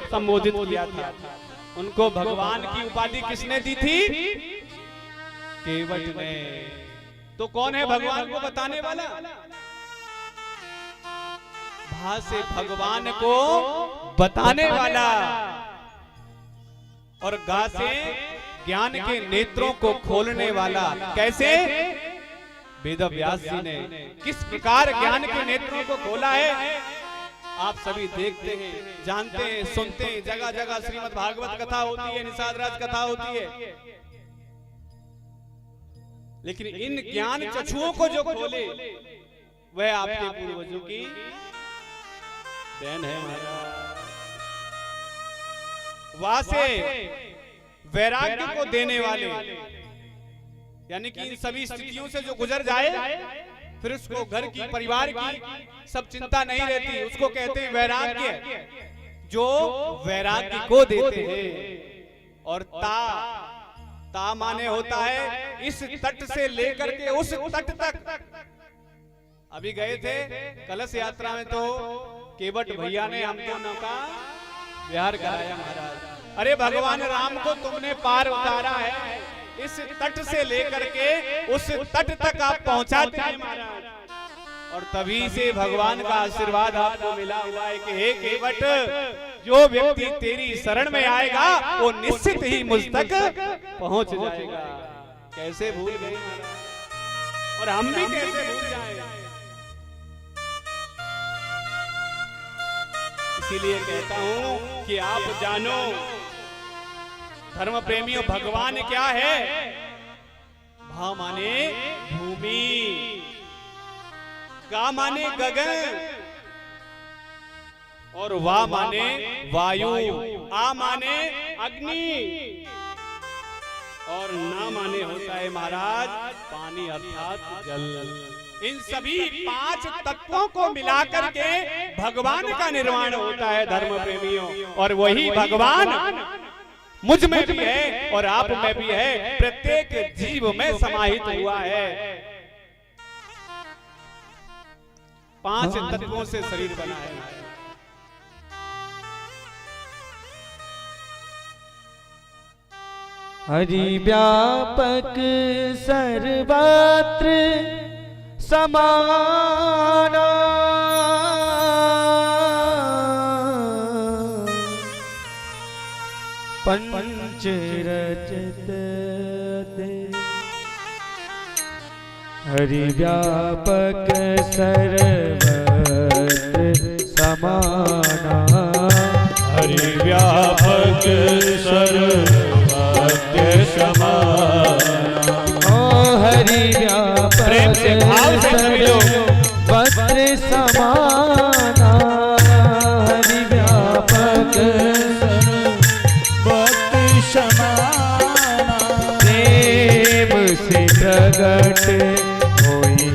संबोधित किया था। उनको भगवान की उपाधि किसने दी थी? केवट ने। तो कौन है भगवान को बताने वाला? भा से भगवान को बताने वाला, और गा से ज्ञान के नेत्रों को खोलने वाला। कैसे? वेद व्यास जी ने किस प्रकार ज्ञान के नेत्रों को खोला है आप सभी देखते हैं, जानते हैं, सुनते हैं। जगह जगह श्रीमद् भागवत कथा होती है, निषाद राज कथा होती है, लेकिन इन ज्ञान चक्षुओं को जो खोले वह आपके पूर्वजों की देन है महाराज। वहां से वैराग्य को देने वाले, यानी कि इन सभी स्थितियों से जो गुजर जाए, फिर उसको घर की, परिवार की सब चिंता नहीं रहती, उसको कहते हैं वैराग्य। जो वैराग्य को देते हैं। और ता माने होता है इस तट से लेकर के उस तट तक। अभी गए थे कलश यात्रा में, तो केवट भैया ने हमको नौका विहार कराया महाराज। अरे भगवान राम को तुमने पार उतारा है, इस तट से लेकर के उस तट तक आप पहुंचाते हैं महाराज। और तभी से भगवान का आशीर्वाद आपको मिला हुआ है कि हे केवट, जो व्यक्ति तेरी शरण में आएगा वो निश्चित ही मुझ तक पहुंच जाएगा। कैसे भूल गए महाराज, और हम भी कैसे भूल जाएं। इसीलिए कहता हूं कि आप जानो धर्म प्रेमियों, भगवान क्या है? भा माने भूमि, गा माने गगन, और वा माने वायु, आ माने अग्नि, और ना माने होता है महाराज पानी अर्थात जल। इन सभी 5 तत्वों को मिलाकर के भगवान का निर्माण होता है धर्म प्रेमियों। और वही भगवान मुझ में भी है और आप में भी है, प्रत्येक जीव में समाहित हुआ है। 5 तत्वों से शरीर बना है। हरि व्यापक सर्वत्र समाना, पंच रचित हरि व्यापक सर्वत्र समाना, हरि व्यापक सर्वत्र समाना। ओ हरि व्यापक प्रेम से भाव से सभी लोग सर्वत्र समाना, हरि व्यापक सर्वत्र समाना, प्रेम से प्रगट होई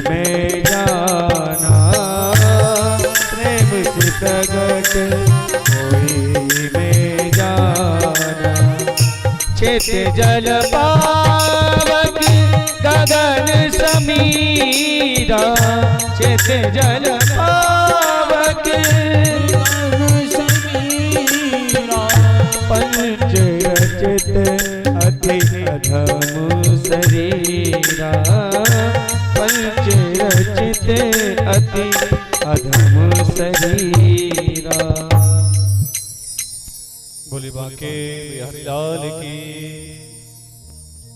में जाना, प्रेम से प्रगट होई में जाना, चेत जल पावक गगन समीरा, चेत जल पावक गगन समीरा, पंच रचित अति अधम शरीरा, पंच रचित अति अधम शरीरा। बोली बाके बिहारी लाल की,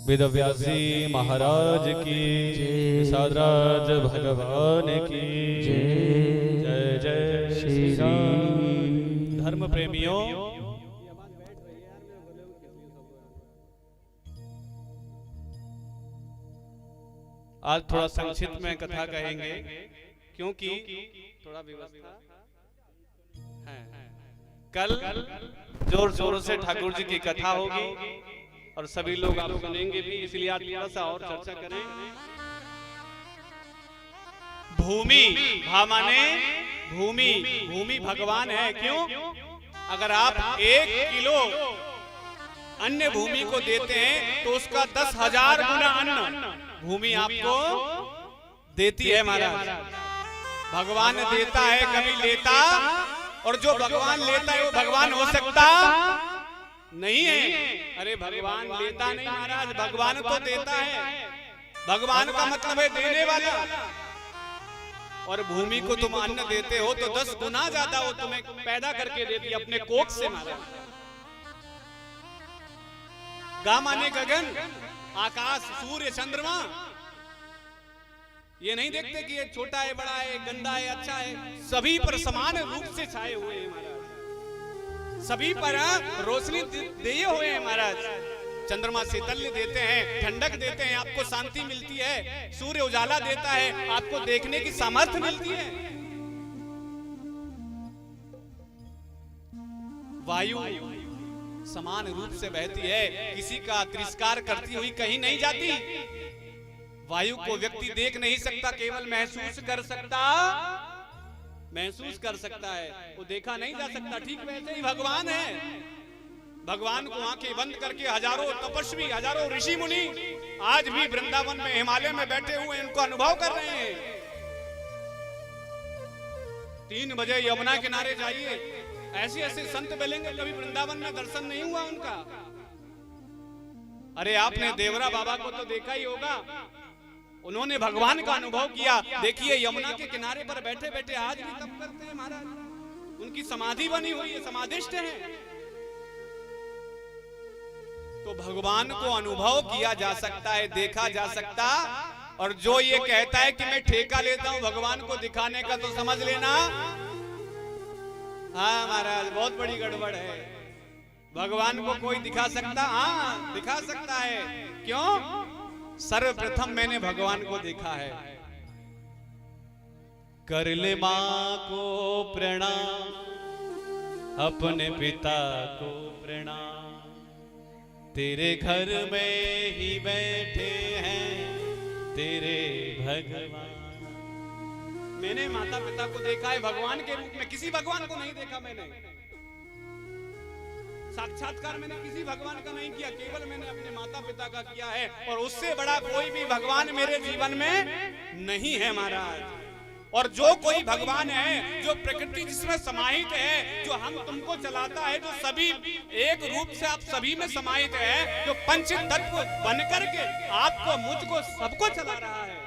वेद व्यास जी महाराज की, साधराज भगवान की जय जय श्री राम। धर्म प्रेमियों, आज थोड़ा संक्षिप्त में कथा कहेंगे, क्योंकि थोड़ा व्यवस्था है। कल जोर जोर से ठाकुर जी की कथा होगी और सभी लोग आप सुनेंगे भी, इसलिए आज थोड़ा सा और चर्चा करें। भूमि, भा माने भूमि, भूमि भगवान है। क्यों? अगर आप 1 किलो अन्य भूमि को देते हैं तो उसका 10,000 गुना अन्न भूमि आपको देती है महाराज। भगवान देता है, कभी लेता, और जो भगवान लेता है वो भगवान हो सकता नहीं है। अरे भगवान लेता नहीं महाराज, भगवान तो देता है। भगवान का मतलब है देने वाला। और भूमि को तुम अन्न देते हो तो 10 गुना ज्यादा वो तुम्हें पैदा करके देती है अपने कोख से महाराज। गा माने गगन, आकाश, सूर्य, चंद्रमा, ये नहीं देखते कि ये छोटा है, बड़ा है, गंदा है, अच्छा है, सभी पर समान रूप से छाए हुए हैं महाराज। सभी पर रोशनी दिए हुए हैं महाराज। चंद्रमा शीतल्य देते हैं, ठंडक देते हैं, आपको शांति मिलती है। सूर्य उजाला देता है, आपको देखने की सामर्थ्य मिलती है। वायु समान रूप से बहती है, किसी का तिरस्कार करती हुई कहीं नहीं जाती। वायु को व्यक्ति देख नहीं सकता, केवल महसूस कर सकता, महसूस कर सकता है, वो देखा नहीं जा सकता। ठीक वैसे ही भगवान है। भगवान को आंखें बंद करके हजारों तपस्वी, हजारों ऋषि मुनि आज भी वृंदावन में, हिमालय में बैठे हुए उनको अनुभव कर रहे हैं। 3 बजे यमुना किनारे जाइए, ऐसे ऐसे संत मिलेंगे, कभी वृंदावन में दर्शन नहीं हुआ उनका। अरे आपने देवरा बाबा को तो देखा ही होगा, उन्होंने भगवान का अनुभव किया। देखिए यमुना के किनारे पर बैठे बैठे आज भी तप करते हैं महाराज। उनकी समाधि बनी हुई है, समाधिष्ठ है। तो भगवान को अनुभव किया जा सकता है, देखा जा सकता। और जो ये कहता है कि मैं ठेका लेता हूं भगवान को दिखाने का, तो समझ लेना हाँ महाराज बहुत बड़ी गड़बड़ है। भगवान को कोई दिखा सकता? हाँ दिखा सकता है। क्यों? सर्वप्रथम मैंने भगवान को देखा है। कर ले मां को प्रणाम, अपने पिता को प्रणाम, तेरे घर में ही बैठे हैं तेरे भगवान। मैंने माता पिता को देखा है भगवान के रूप में, किसी भगवान को नहीं देखा मैंने। साक्षात्कार मैंने किसी भगवान का नहीं किया, केवल मैंने अपने माता पिता का किया है। और उससे बड़ा कोई भी भगवान मेरे जीवन में नहीं है महाराज। और जो कोई भगवान है, जो प्रकृति जिसमें समाहित है, जो हम तुमको चलाता है, जो सभी एक रूप से आप सभी में समाहित है, जो पंच तत्व बनकर के आपको, मुझको, सबको चला रहा है,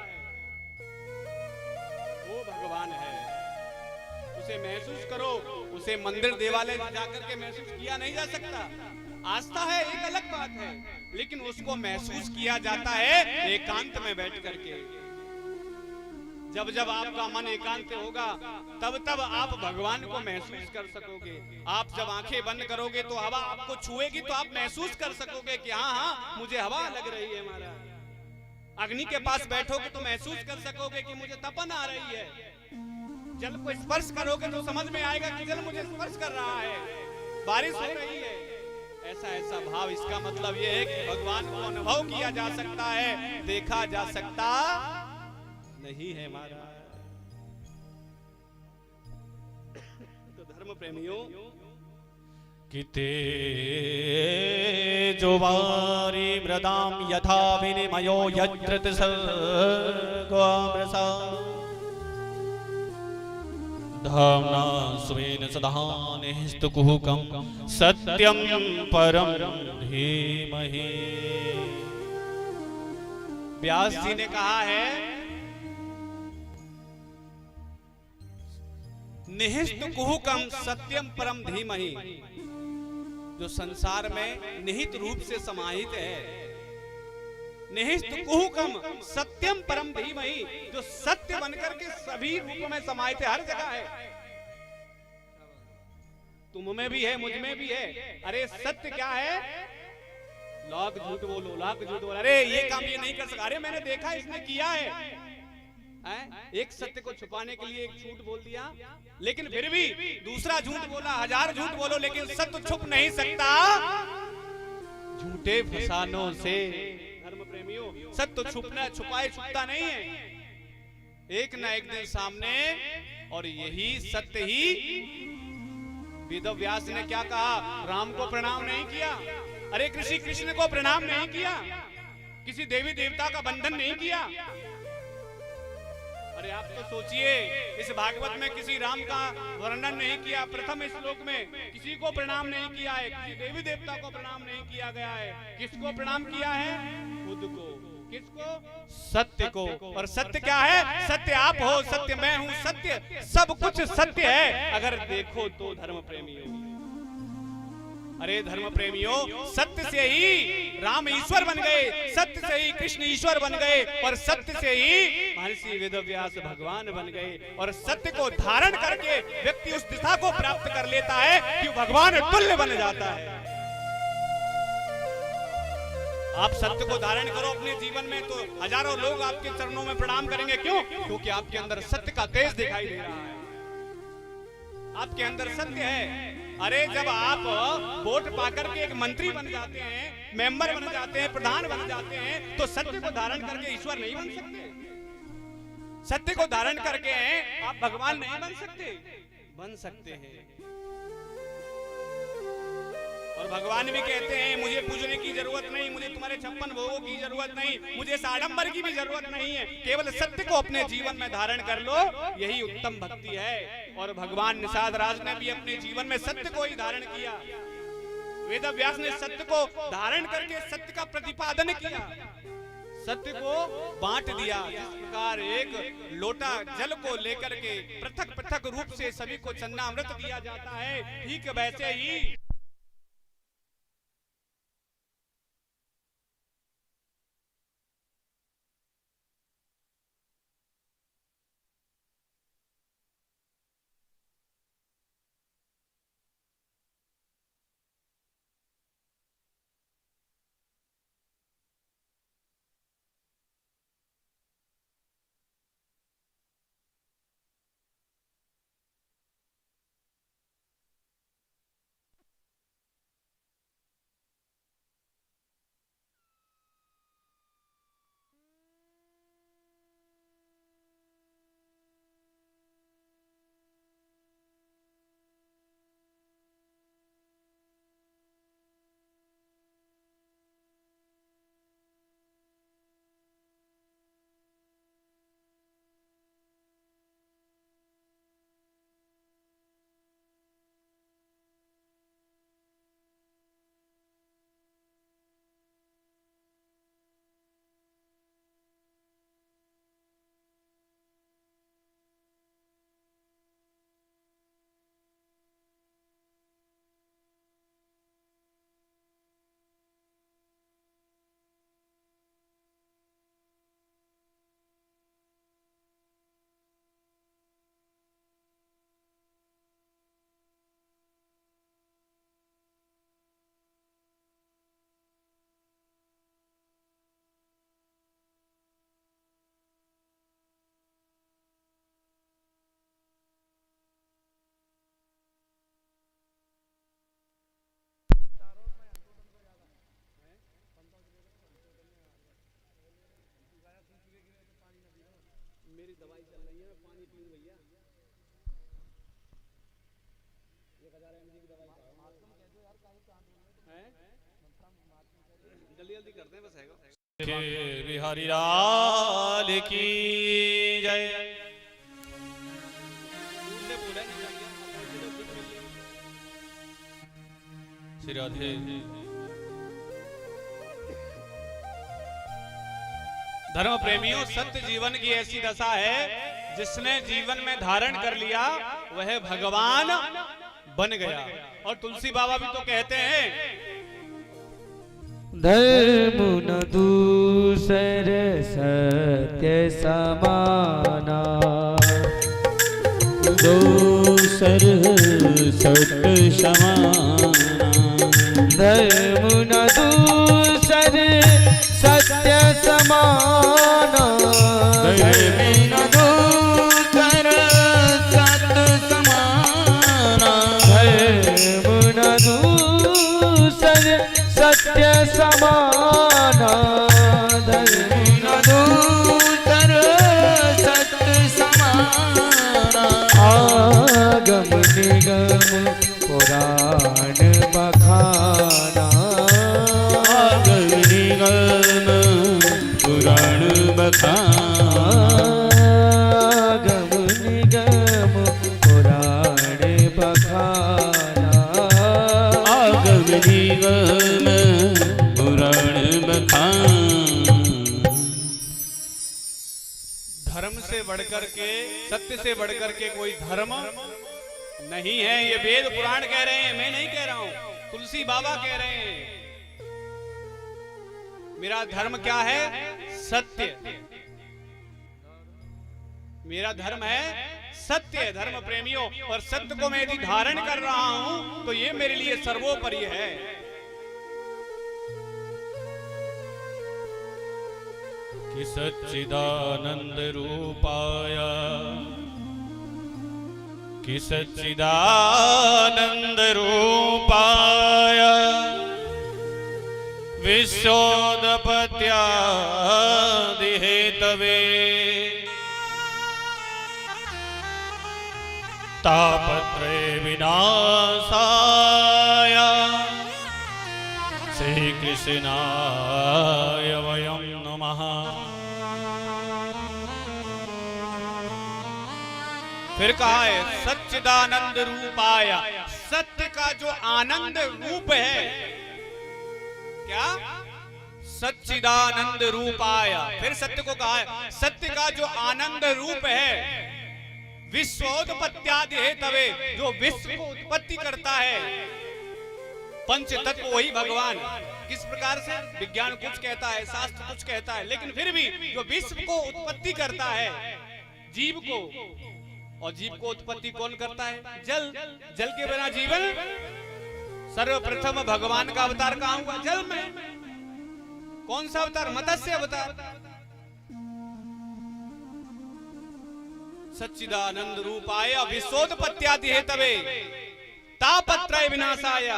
वो भगवान है। उसे महसूस करो। उसे मंदिर देवालय जाकर के महसूस किया नहीं जा सकता। आस्था है एक अलग बात है, लेकिन उसको महसूस किया जाता है एकांत में बैठ करके। जब जब आपका मन एकांत होगा, तब तब आप भगवान को महसूस कर सकोगे। आप जब आंखें बंद करोगे तो हवा आपको छुएगी, तो आप महसूस कर सकोगे कि हाँ हाँ मुझे हवा लग रही है महाराज। अग्नि के पास बैठोगे तो महसूस कर सकोगे कि मुझे तपन आ रही है। जल को स्पर्श करोगे तो समझ में आएगा कि जल मुझे स्पर्श कर रहा है, बारिश हो रही है। ऐसा ऐसा भाव, इसका मतलब यह है कि भगवान को अनुभव किया जा सकता है, देखा जा सकता नहीं है महाराज। तो धर्म प्रेमियों, किते जो वारी मृदाम यथा विनिमयो यत्र सर्गोमृषा धाम्ना स्वेन सदा निस्तकुहुकं सत्यं परम धीमहि। व्यास जी ने कहा है, निहित कुहुकम सत्यम परम धीमहि। जो संसार में निहित रूप से समाहित है, निहित कुहुकम सत्यम परम धीमहि, जो सत्य बनकर के सभी रूप में समाहित है, हर जगह है। तुम में भी है, मुझ में भी है। अरे सत्य क्या है? लाख झूठ बोलो, लाख झूठ बोलो, अरे ये काम ये नहीं कर सकता, अरे मैंने देखा इसने किया है। एक सत्य को छुपाने के लिए एक झूठ बोल दिया, लेकिन फिर भी दूसरा झूठ बोला, 1000 झूठ बोलो, लेकिन सत्य छुप नहीं सकता झूठे फसानों से। धर्म प्रेमियों, सत्य छुपना, छुपाए छुपता नहीं है, एक ना एक दिन सामने। और यही सत्य ही वेद व्यास ने क्या कहा? राम को प्रणाम नहीं किया, अरे कृष्ण को प्रणाम नहीं किया, किसी देवी देवता का बंधन नहीं किया। अरे आप तो सोचिए, इस भागवत में किसी राम का वर्णन नहीं किया। प्रथम श्लोक में किसी को प्रणाम नहीं किया है, किसी देवी देवता को प्रणाम नहीं किया गया है। किसको प्रणाम किया है? खुद को। किसको? सत्य को। और सत्य क्या है? सत्य आप हो, सत्य मैं हूं, सत्य सब कुछ सत्य है अगर देखो तो धर्म प्रेमियों। अरे धर्म प्रेमियों, सत्य से ही राम ईश्वर बन गए, सत्य से ही कृष्ण ईश्वर बन गए, और सत्य से ही महर्षि वेदव्यास भगवान बन गए। और सत्य को धारण करके व्यक्ति उस दिशा को प्राप्त कर लेता है कि भगवान तुल्य बन जाता है। आप सत्य को धारण करो अपने जीवन में तो हजारों लोग आपके चरणों में प्रणाम करेंगे। क्यों? क्योंकि आपके अंदर सत्य का तेज दिखाई दे रहा है, आपके अंदर सत्य है। अरे जब आप वोट पाकर के एक मंत्री बन जाते हैं, मेंबर बन जाते हैं, प्रधान बन जाते हैं, तो सत्य को धारण करके ईश्वर नहीं बन सकते। सत्य को धारण करके आप भगवान नहीं बन सकते। बन सकते हैं। और भगवान भी कहते हैं मुझे पूजने की जरूरत नहीं, मुझे तुम्हारे 56 भोगों की जरूरत नहीं, मुझे साडंबर की भी जरूरत नहीं है। केवल सत्य को अपने जीवन में धारण कर लो, यही उत्तम भक्ति है। और भगवान निषाद राज ने भी अपने जीवन में सत्य को ही धारण किया। वेदव्यास ने सत्य को धारण करके सत्य का प्रतिपादन किया, सत्य को बांट दिया। इस प्रकार एक लोटा जल को लेकर के पृथक पृथक रूप से सभी को चन्नामृत दिया जाता है, ठीक वैसे ही मेरी दवाई चल रही है, मैं पानी पीऊं भैया। 1000 mg की दवाई है, जल्दी जल्दी करते हैं बस है। बिहारी लाल की जय। श्री राधे। धर्म प्रेमियों, सत्य जीवन की ऐसी दशा है जिसने जीवन में धारण कर लिया वह भगवान बन गया। और तुलसी बाबा भी तो कहते हैं धर्म न दूसर सत्य समाना, दूसर सत्य समाना। धर्म न दूसर सत्य समाना, धर्म न दूसर सत्य समाना। धर्म न दूसर सत्य समाना, धर्म न दूसर सत्य समाना। आगम निगम पुराण बखाना, आगम निगम पुराण बखाना। से बढ़कर के, सत्य से बढ़कर के कोई धर्म नहीं है। ये वेद पुराण कह रहे हैं, मैं नहीं कह रहा हूं, तुलसी बाबा कह रहे हैं। मेरा धर्म क्या है? सत्य। मेरा धर्म है सत्य। धर्म प्रेमियों, और सत्य को मैं यदि धारण कर रहा हूं तो ये मेरे लिए सर्वोपरि है। कि सच्चिदानंद रूपाय, कि सच्चिदानंद रूपाय विश्वोदपत्यादि हेतवे तापत्रय विनाशाय श्री कृष्णाय वयं नमः। फिर कहा है सच्चिदानंद रूपाय, सत्य का जो आनंद रूप है। क्या? सच्चिदानंद रूपाय। फिर सत्य को कहा है सत्य का जो आनंद रूप है। विश्वोत्पत्त्यादि हेतवे, जो विश्व को उत्पत्ति करता है। पंच तत्व वही भगवान। किस प्रकार से? विज्ञान कुछ कहता है, शास्त्र कुछ कहता है, लेकिन फिर भी जो विश्व को उत्पत्ति करता है, जीव को, और जीव को उत्पत्ति कौन करता है? जल। जल के बिना जीवन। सर्वप्रथम भगवान का अवतार कहां हुआ? जल में। कौन सा अवतार? मत्स्य अवतार। सच्चिदानंद रूपाय विश्वोत्पत्त्यादि हेतवे तापत्रय विनाशाय,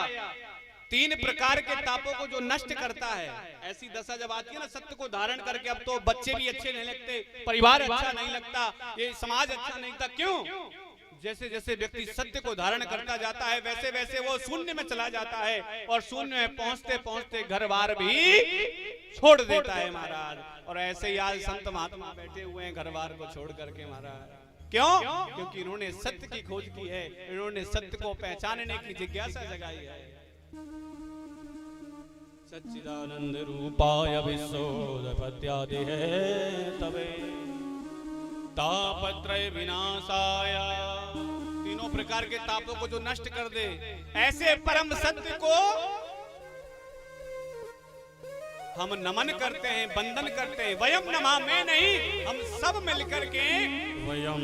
तीन प्रकार के तापों को जो नष्ट करता है। ऐसी दशा जब आती है ना सत्य को धारण करके, अब तो बच्चे भी अच्छे नहीं लगते, परिवार अच्छा नहीं लगता, ये समाज अच्छा नहीं लगता। क्यों? जैसे जैसे व्यक्ति सत्य को धारण करता जाता है वैसे वैसे वो शून्य में चला जाता है, और शून्य में पहुंचते पहुंचते घर बार भी छोड़ देता है महाराज। और ऐसे ही आज संत महात्मा बैठे हुए हैं घर बार को छोड़ करके महाराज। क्यों? क्योंकि इन्होंने सत्य की खोज की है, इन्होंने सत्य को पहचानने की जिज्ञासा जगाई है। सच्चिदानंद रूपाय विश्वोत्पत्त्यादि हेतवे तापत्रय विनाशाय, तीनों प्रकार के तापों को जो नष्ट कर दे, ऐसे परम सत्य को हम नमन करते हैं, वंदन करते हैं। वयम नमः, मैं नहीं, हम सब मिलकर के वयम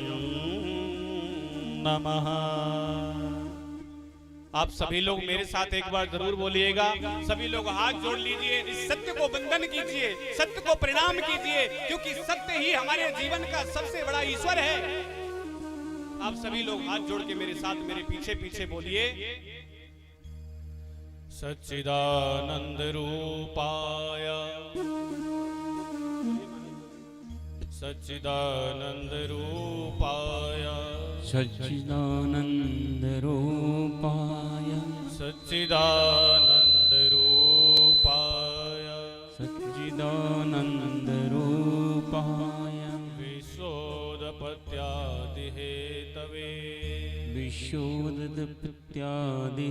नमः। आप सभी लोग मेरे साथ एक बार जरूर बोलिएगा। सभी लोग हाथ जोड़ लीजिए, इस सत्य को वंदन कीजिए, सत्य को प्रणाम कीजिए, क्योंकि सत्य ही हमारे जीवन का सबसे बड़ा ईश्वर है। आप सभी लोग हाथ जोड़ के मेरे साथ मेरे पीछे पीछे बोलिए। सच्चिदानंद रूपाय, सच्चिदानंद रूपाय, सच्चिदानंद रूपाय, सच्चिदानंद रूपाय, सच्चिदानंद रूपाय विश्वोत्पत्त्यादि हेतवे, विश्वोत्पत्त्यादि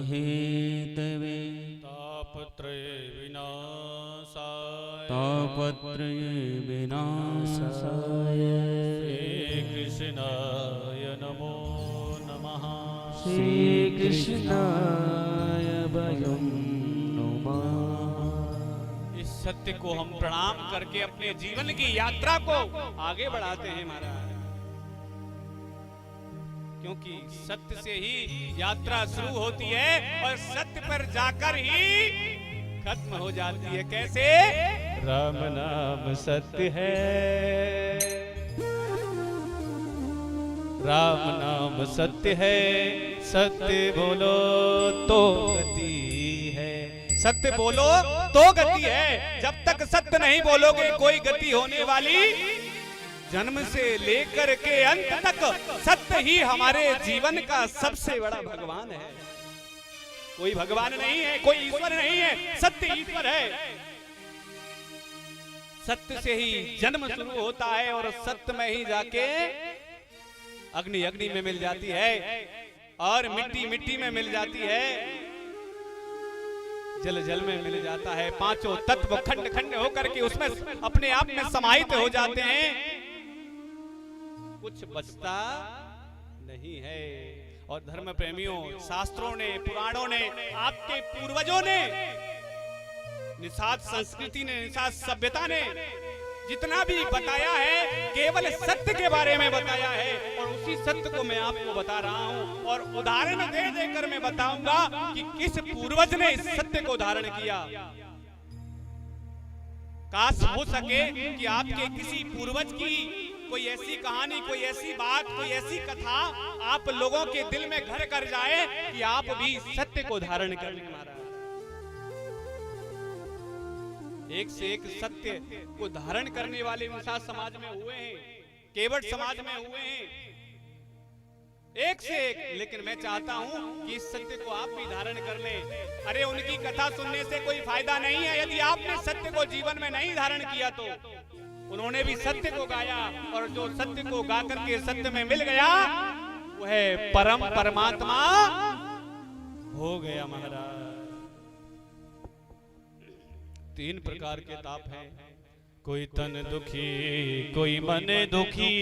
हेतवे तापत्रय विनाशाय, तापत्रय विनाशाय श्री कृष्णाय नमो नमः। श्री कृष्णाय वयं नमः। इस सत्य को हम प्रणाम करके अपने जीवन की यात्रा को आगे बढ़ाते हैं महाराज, क्योंकि सत्य से ही यात्रा शुरू होती है और सत्य पर जाकर ही खत्म हो जाती है। कैसे? राम नाम सत्य है, राम नाम सत्य है, सत्य बोलो तो गति है, सत्य बोलो तो गति है। जब तक सत्य नहीं बोलोगे कोई गति होने वाली, जन्म से लेकर के अंत तक सत्य ही हमारे जीवन का सबसे बड़ा भगवान है। कोई भगवान नहीं है, कोई ईश्वर नहीं है, सत्य ईश्वर है। सत्य से ही जन्म शुरू होता है और सत्य में ही जाके अग्नि अग्नि में मिल जाती है और मिट्टी मिट्टी में मिल जाती है, जल जल में मिल जाता है। पांचों तत्व खंड खंड होकर के उसमें अपने आप में समाहित हो जाते हैं। कुछ बचता नहीं है। और धर्म प्रेमियों, शास्त्रों ने, पुराणों ने, आपके पूर्वजों ने, निषाद संस्कृति ने, निषाद सभ्यता ने जितना भी बताया है केवल सत्य के बारे में बताया है। और उसी सत्य को मैं आपको बता रहा हूं और उदाहरण दे देकर मैं बताऊंगा कि किस पूर्वज ने इस सत्य को धारण किया। काश हो सके कि आपके किसी पूर्वज की कोई ऐसी कहानी, कोई ऐसी बात, कोई ऐसी कथा आप लोगों के दिल में घर कर जाए कि आप भी सत्य को धारण कर लें। महाराज एक से एक सत्य को धारण करने वाले निषाद समाज में हुए हैं, केवट समाज में हुए हैं, एक से एक। लेकिन मैं चाहता हूं कि इस सत्य को आप भी धारण कर लें। अरे उनकी कथा सुनने से कोई फायदा नहीं है यदि आपने सत्य को जीवन में नहीं धारण किया तो। उन्होंने भी सत्य को गाया और जो सत्य को गा करके सत्य में मिल गया वह परम परमात्मा हो गया। महाराज तीन प्रकार के ताप हैं, कोई तन दुखी, कोई मन दुखी,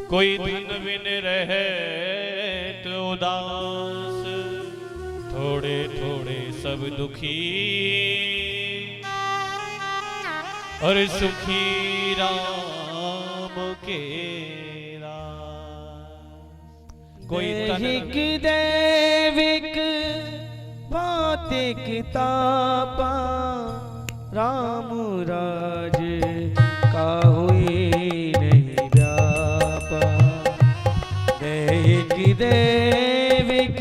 कोई धन बिन रहे तो उदास, थोड़े थोड़े सब दुखी और सुखी राम के रास। कोई दैहिक दैविक भौतिक तापा, राम राज का हुई नहीं व्यापा। दैहिक दैविक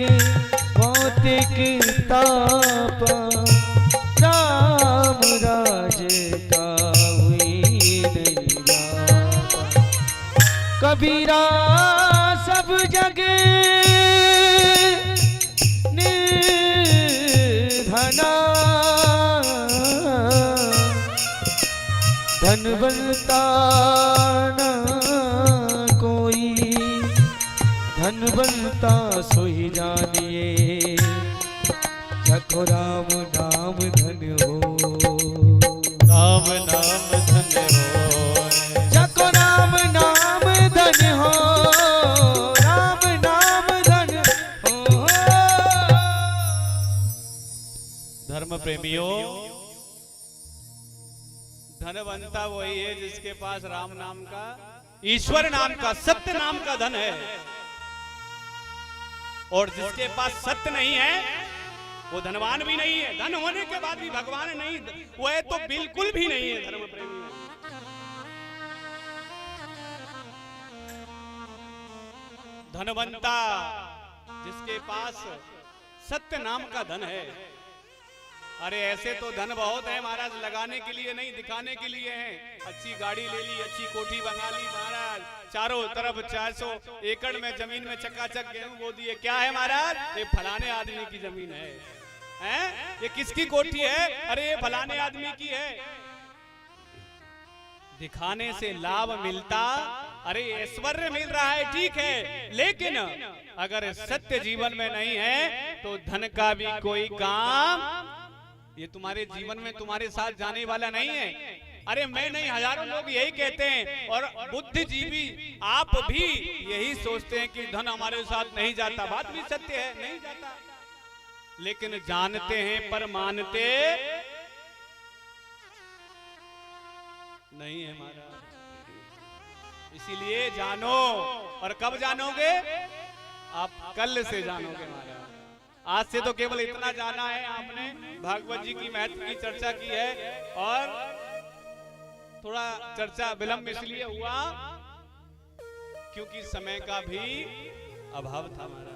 भौतिक तापा, राम राज का हुई नहीं व्यापा। कबीरा सब जग धनवंता न कोई, धनवंता सोई जानिए, जको राम नाम धन हो, राम नाम धन हो, जको राम नाम धन हो, राम नाम धन हो। धर्म प्रेमियों, धनवंता वही है जिसके पास राम नाम का, ईश्वर नाम का, सत्य नाम का धन है। और जिसके पास सत्य नहीं है वो धनवान भी नहीं है, धन होने के बाद भी भगवान नहीं, वह तो बिल्कुल भी नहीं है। धर्म प्रेमी धनवंता जिसके पास सत्य नाम का धन है। अरे ऐसे तो धन बहुत है महाराज, लगाने के लिए नहीं दिखाने के लिए है। अच्छी गाड़ी ले ली, अच्छी कोठी बना ली महाराज, चारों तरफ 400 एकड़ में जमीन में चकाचक गेहूं बो दिए। क्या है महाराज? ये फलाने आदमी की जमीन है। हैं? ये किसकी कोठी है? अरे ये फलाने आदमी की है। दिखाने से लाभ मिलता, अरे ऐश्वर्य मिल रहा है, ठीक है, लेकिन अगर सत्य जीवन में नहीं है तो धन का भी कोई काम ये तुम्हारे जीवन में तुम्हारे साथ जाने वाला नहीं है। अरे मैं नहीं, हजारों लोग यही कहते हैं और बुद्धिजीवी आप भी यही सोचते हैं कि धन हमारे साथ नहीं जाता। बात भी सत्य है, नहीं जाता, लेकिन जानते हैं पर मानते नहीं है महाराज। इसीलिए जानो, और कब जानोगे? आप कल से जानोगे महाराज। आज से तो केवल इतना जाना है आपने, भागवत जी की महत्व की चर्चा की है और थोड़ा चर्चा विलंब इसलिए हुआ क्योंकि समय का भी अभाव था हमारा।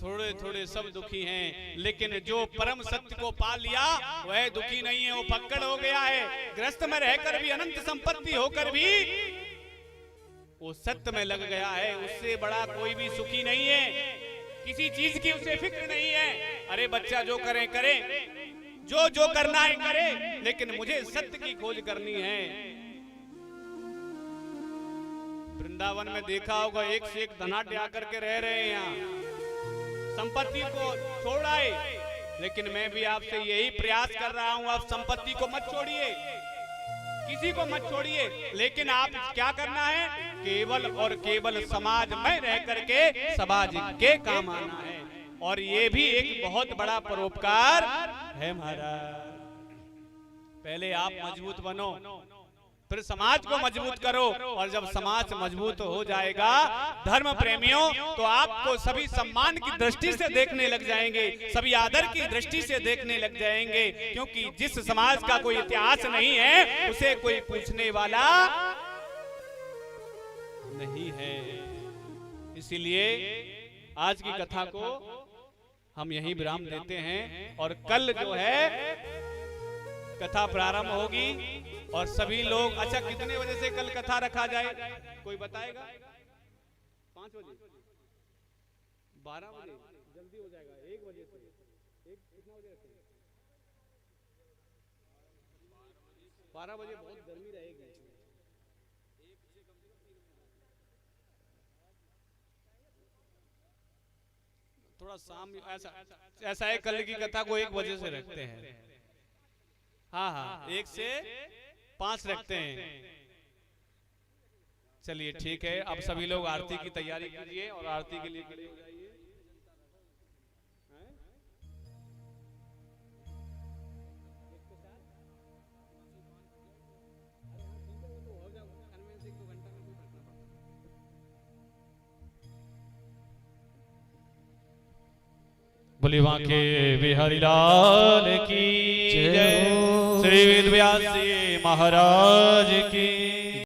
थोड़े थोड़े सब दुखी हैं, लेकिन जो परम सत्य को पा लिया वह दुखी नहीं है, वो पक्कड़ हो गया है। ग्रस्त में रहकर भी, अनंत संपत्ति होकर भी वो सत्य में लग गया है। उससे बड़ा कोई भी सुखी नहीं है, किसी चीज की उसे फिक्र नहीं है। अरे बच्चा जो करे करे, जो जो करना है करे, लेकिन मुझे सत्य की खोज करनी है। वृंदावन में देखा होगा एक से एक धनाढ्य आकर के रह रहे हैं, यहाँ संपत्ति को छोड़ आए। लेकिन मैं भी आपसे यही प्रयास कर रहा हूं, आप संपत्ति को मत छोड़िए, किसी को मत छोड़िए, लेकिन आप क्या करना है, केवल और केवल समाज में रह करके समाज के काम आना है। और ये भी एक बहुत बड़ा परोपकार है महाराज। पहले आप मजबूत बनो, फिर समाज को मजबूत करो, और जब समाज मजबूत हो जाएगा धर्म प्रेमियों, तो आपको सभी सम्मान की दृष्टि से देखने लग जाएंगे, सभी आदर की दृष्टि से देखने लग जाएंगे। क्योंकि जिस समाज का कोई इतिहास नहीं है उसे कोई पूछने वाला नहीं है। इसीलिए आज की कथा को हम यहीं विराम देते हैं, और कल जो है कथा प्रारंभ होगी। और सभी लोग, अच्छा कितने बजे से कल कथा रखा जाए, कोई बताएगा? 5 बजे, 12 बजे, जल्दी हो जाएगा। 1 बजे से, कितना बजे रखें? 12 बजे बहुत गर्मी रहेगी। थोड़ा शाम, ऐसा है कल की कथा को 1 बजे से रखते हैं। हाँ, 1 से 5 रखते हैं। चलिए ठीक है, अब सभी लोग आरती की तैयारी कीजिए और आरती के लिए खड़े हो जाइए। बोले बांके बिहारी लाल की जय, श्री वेद व्यास जी महाराज की।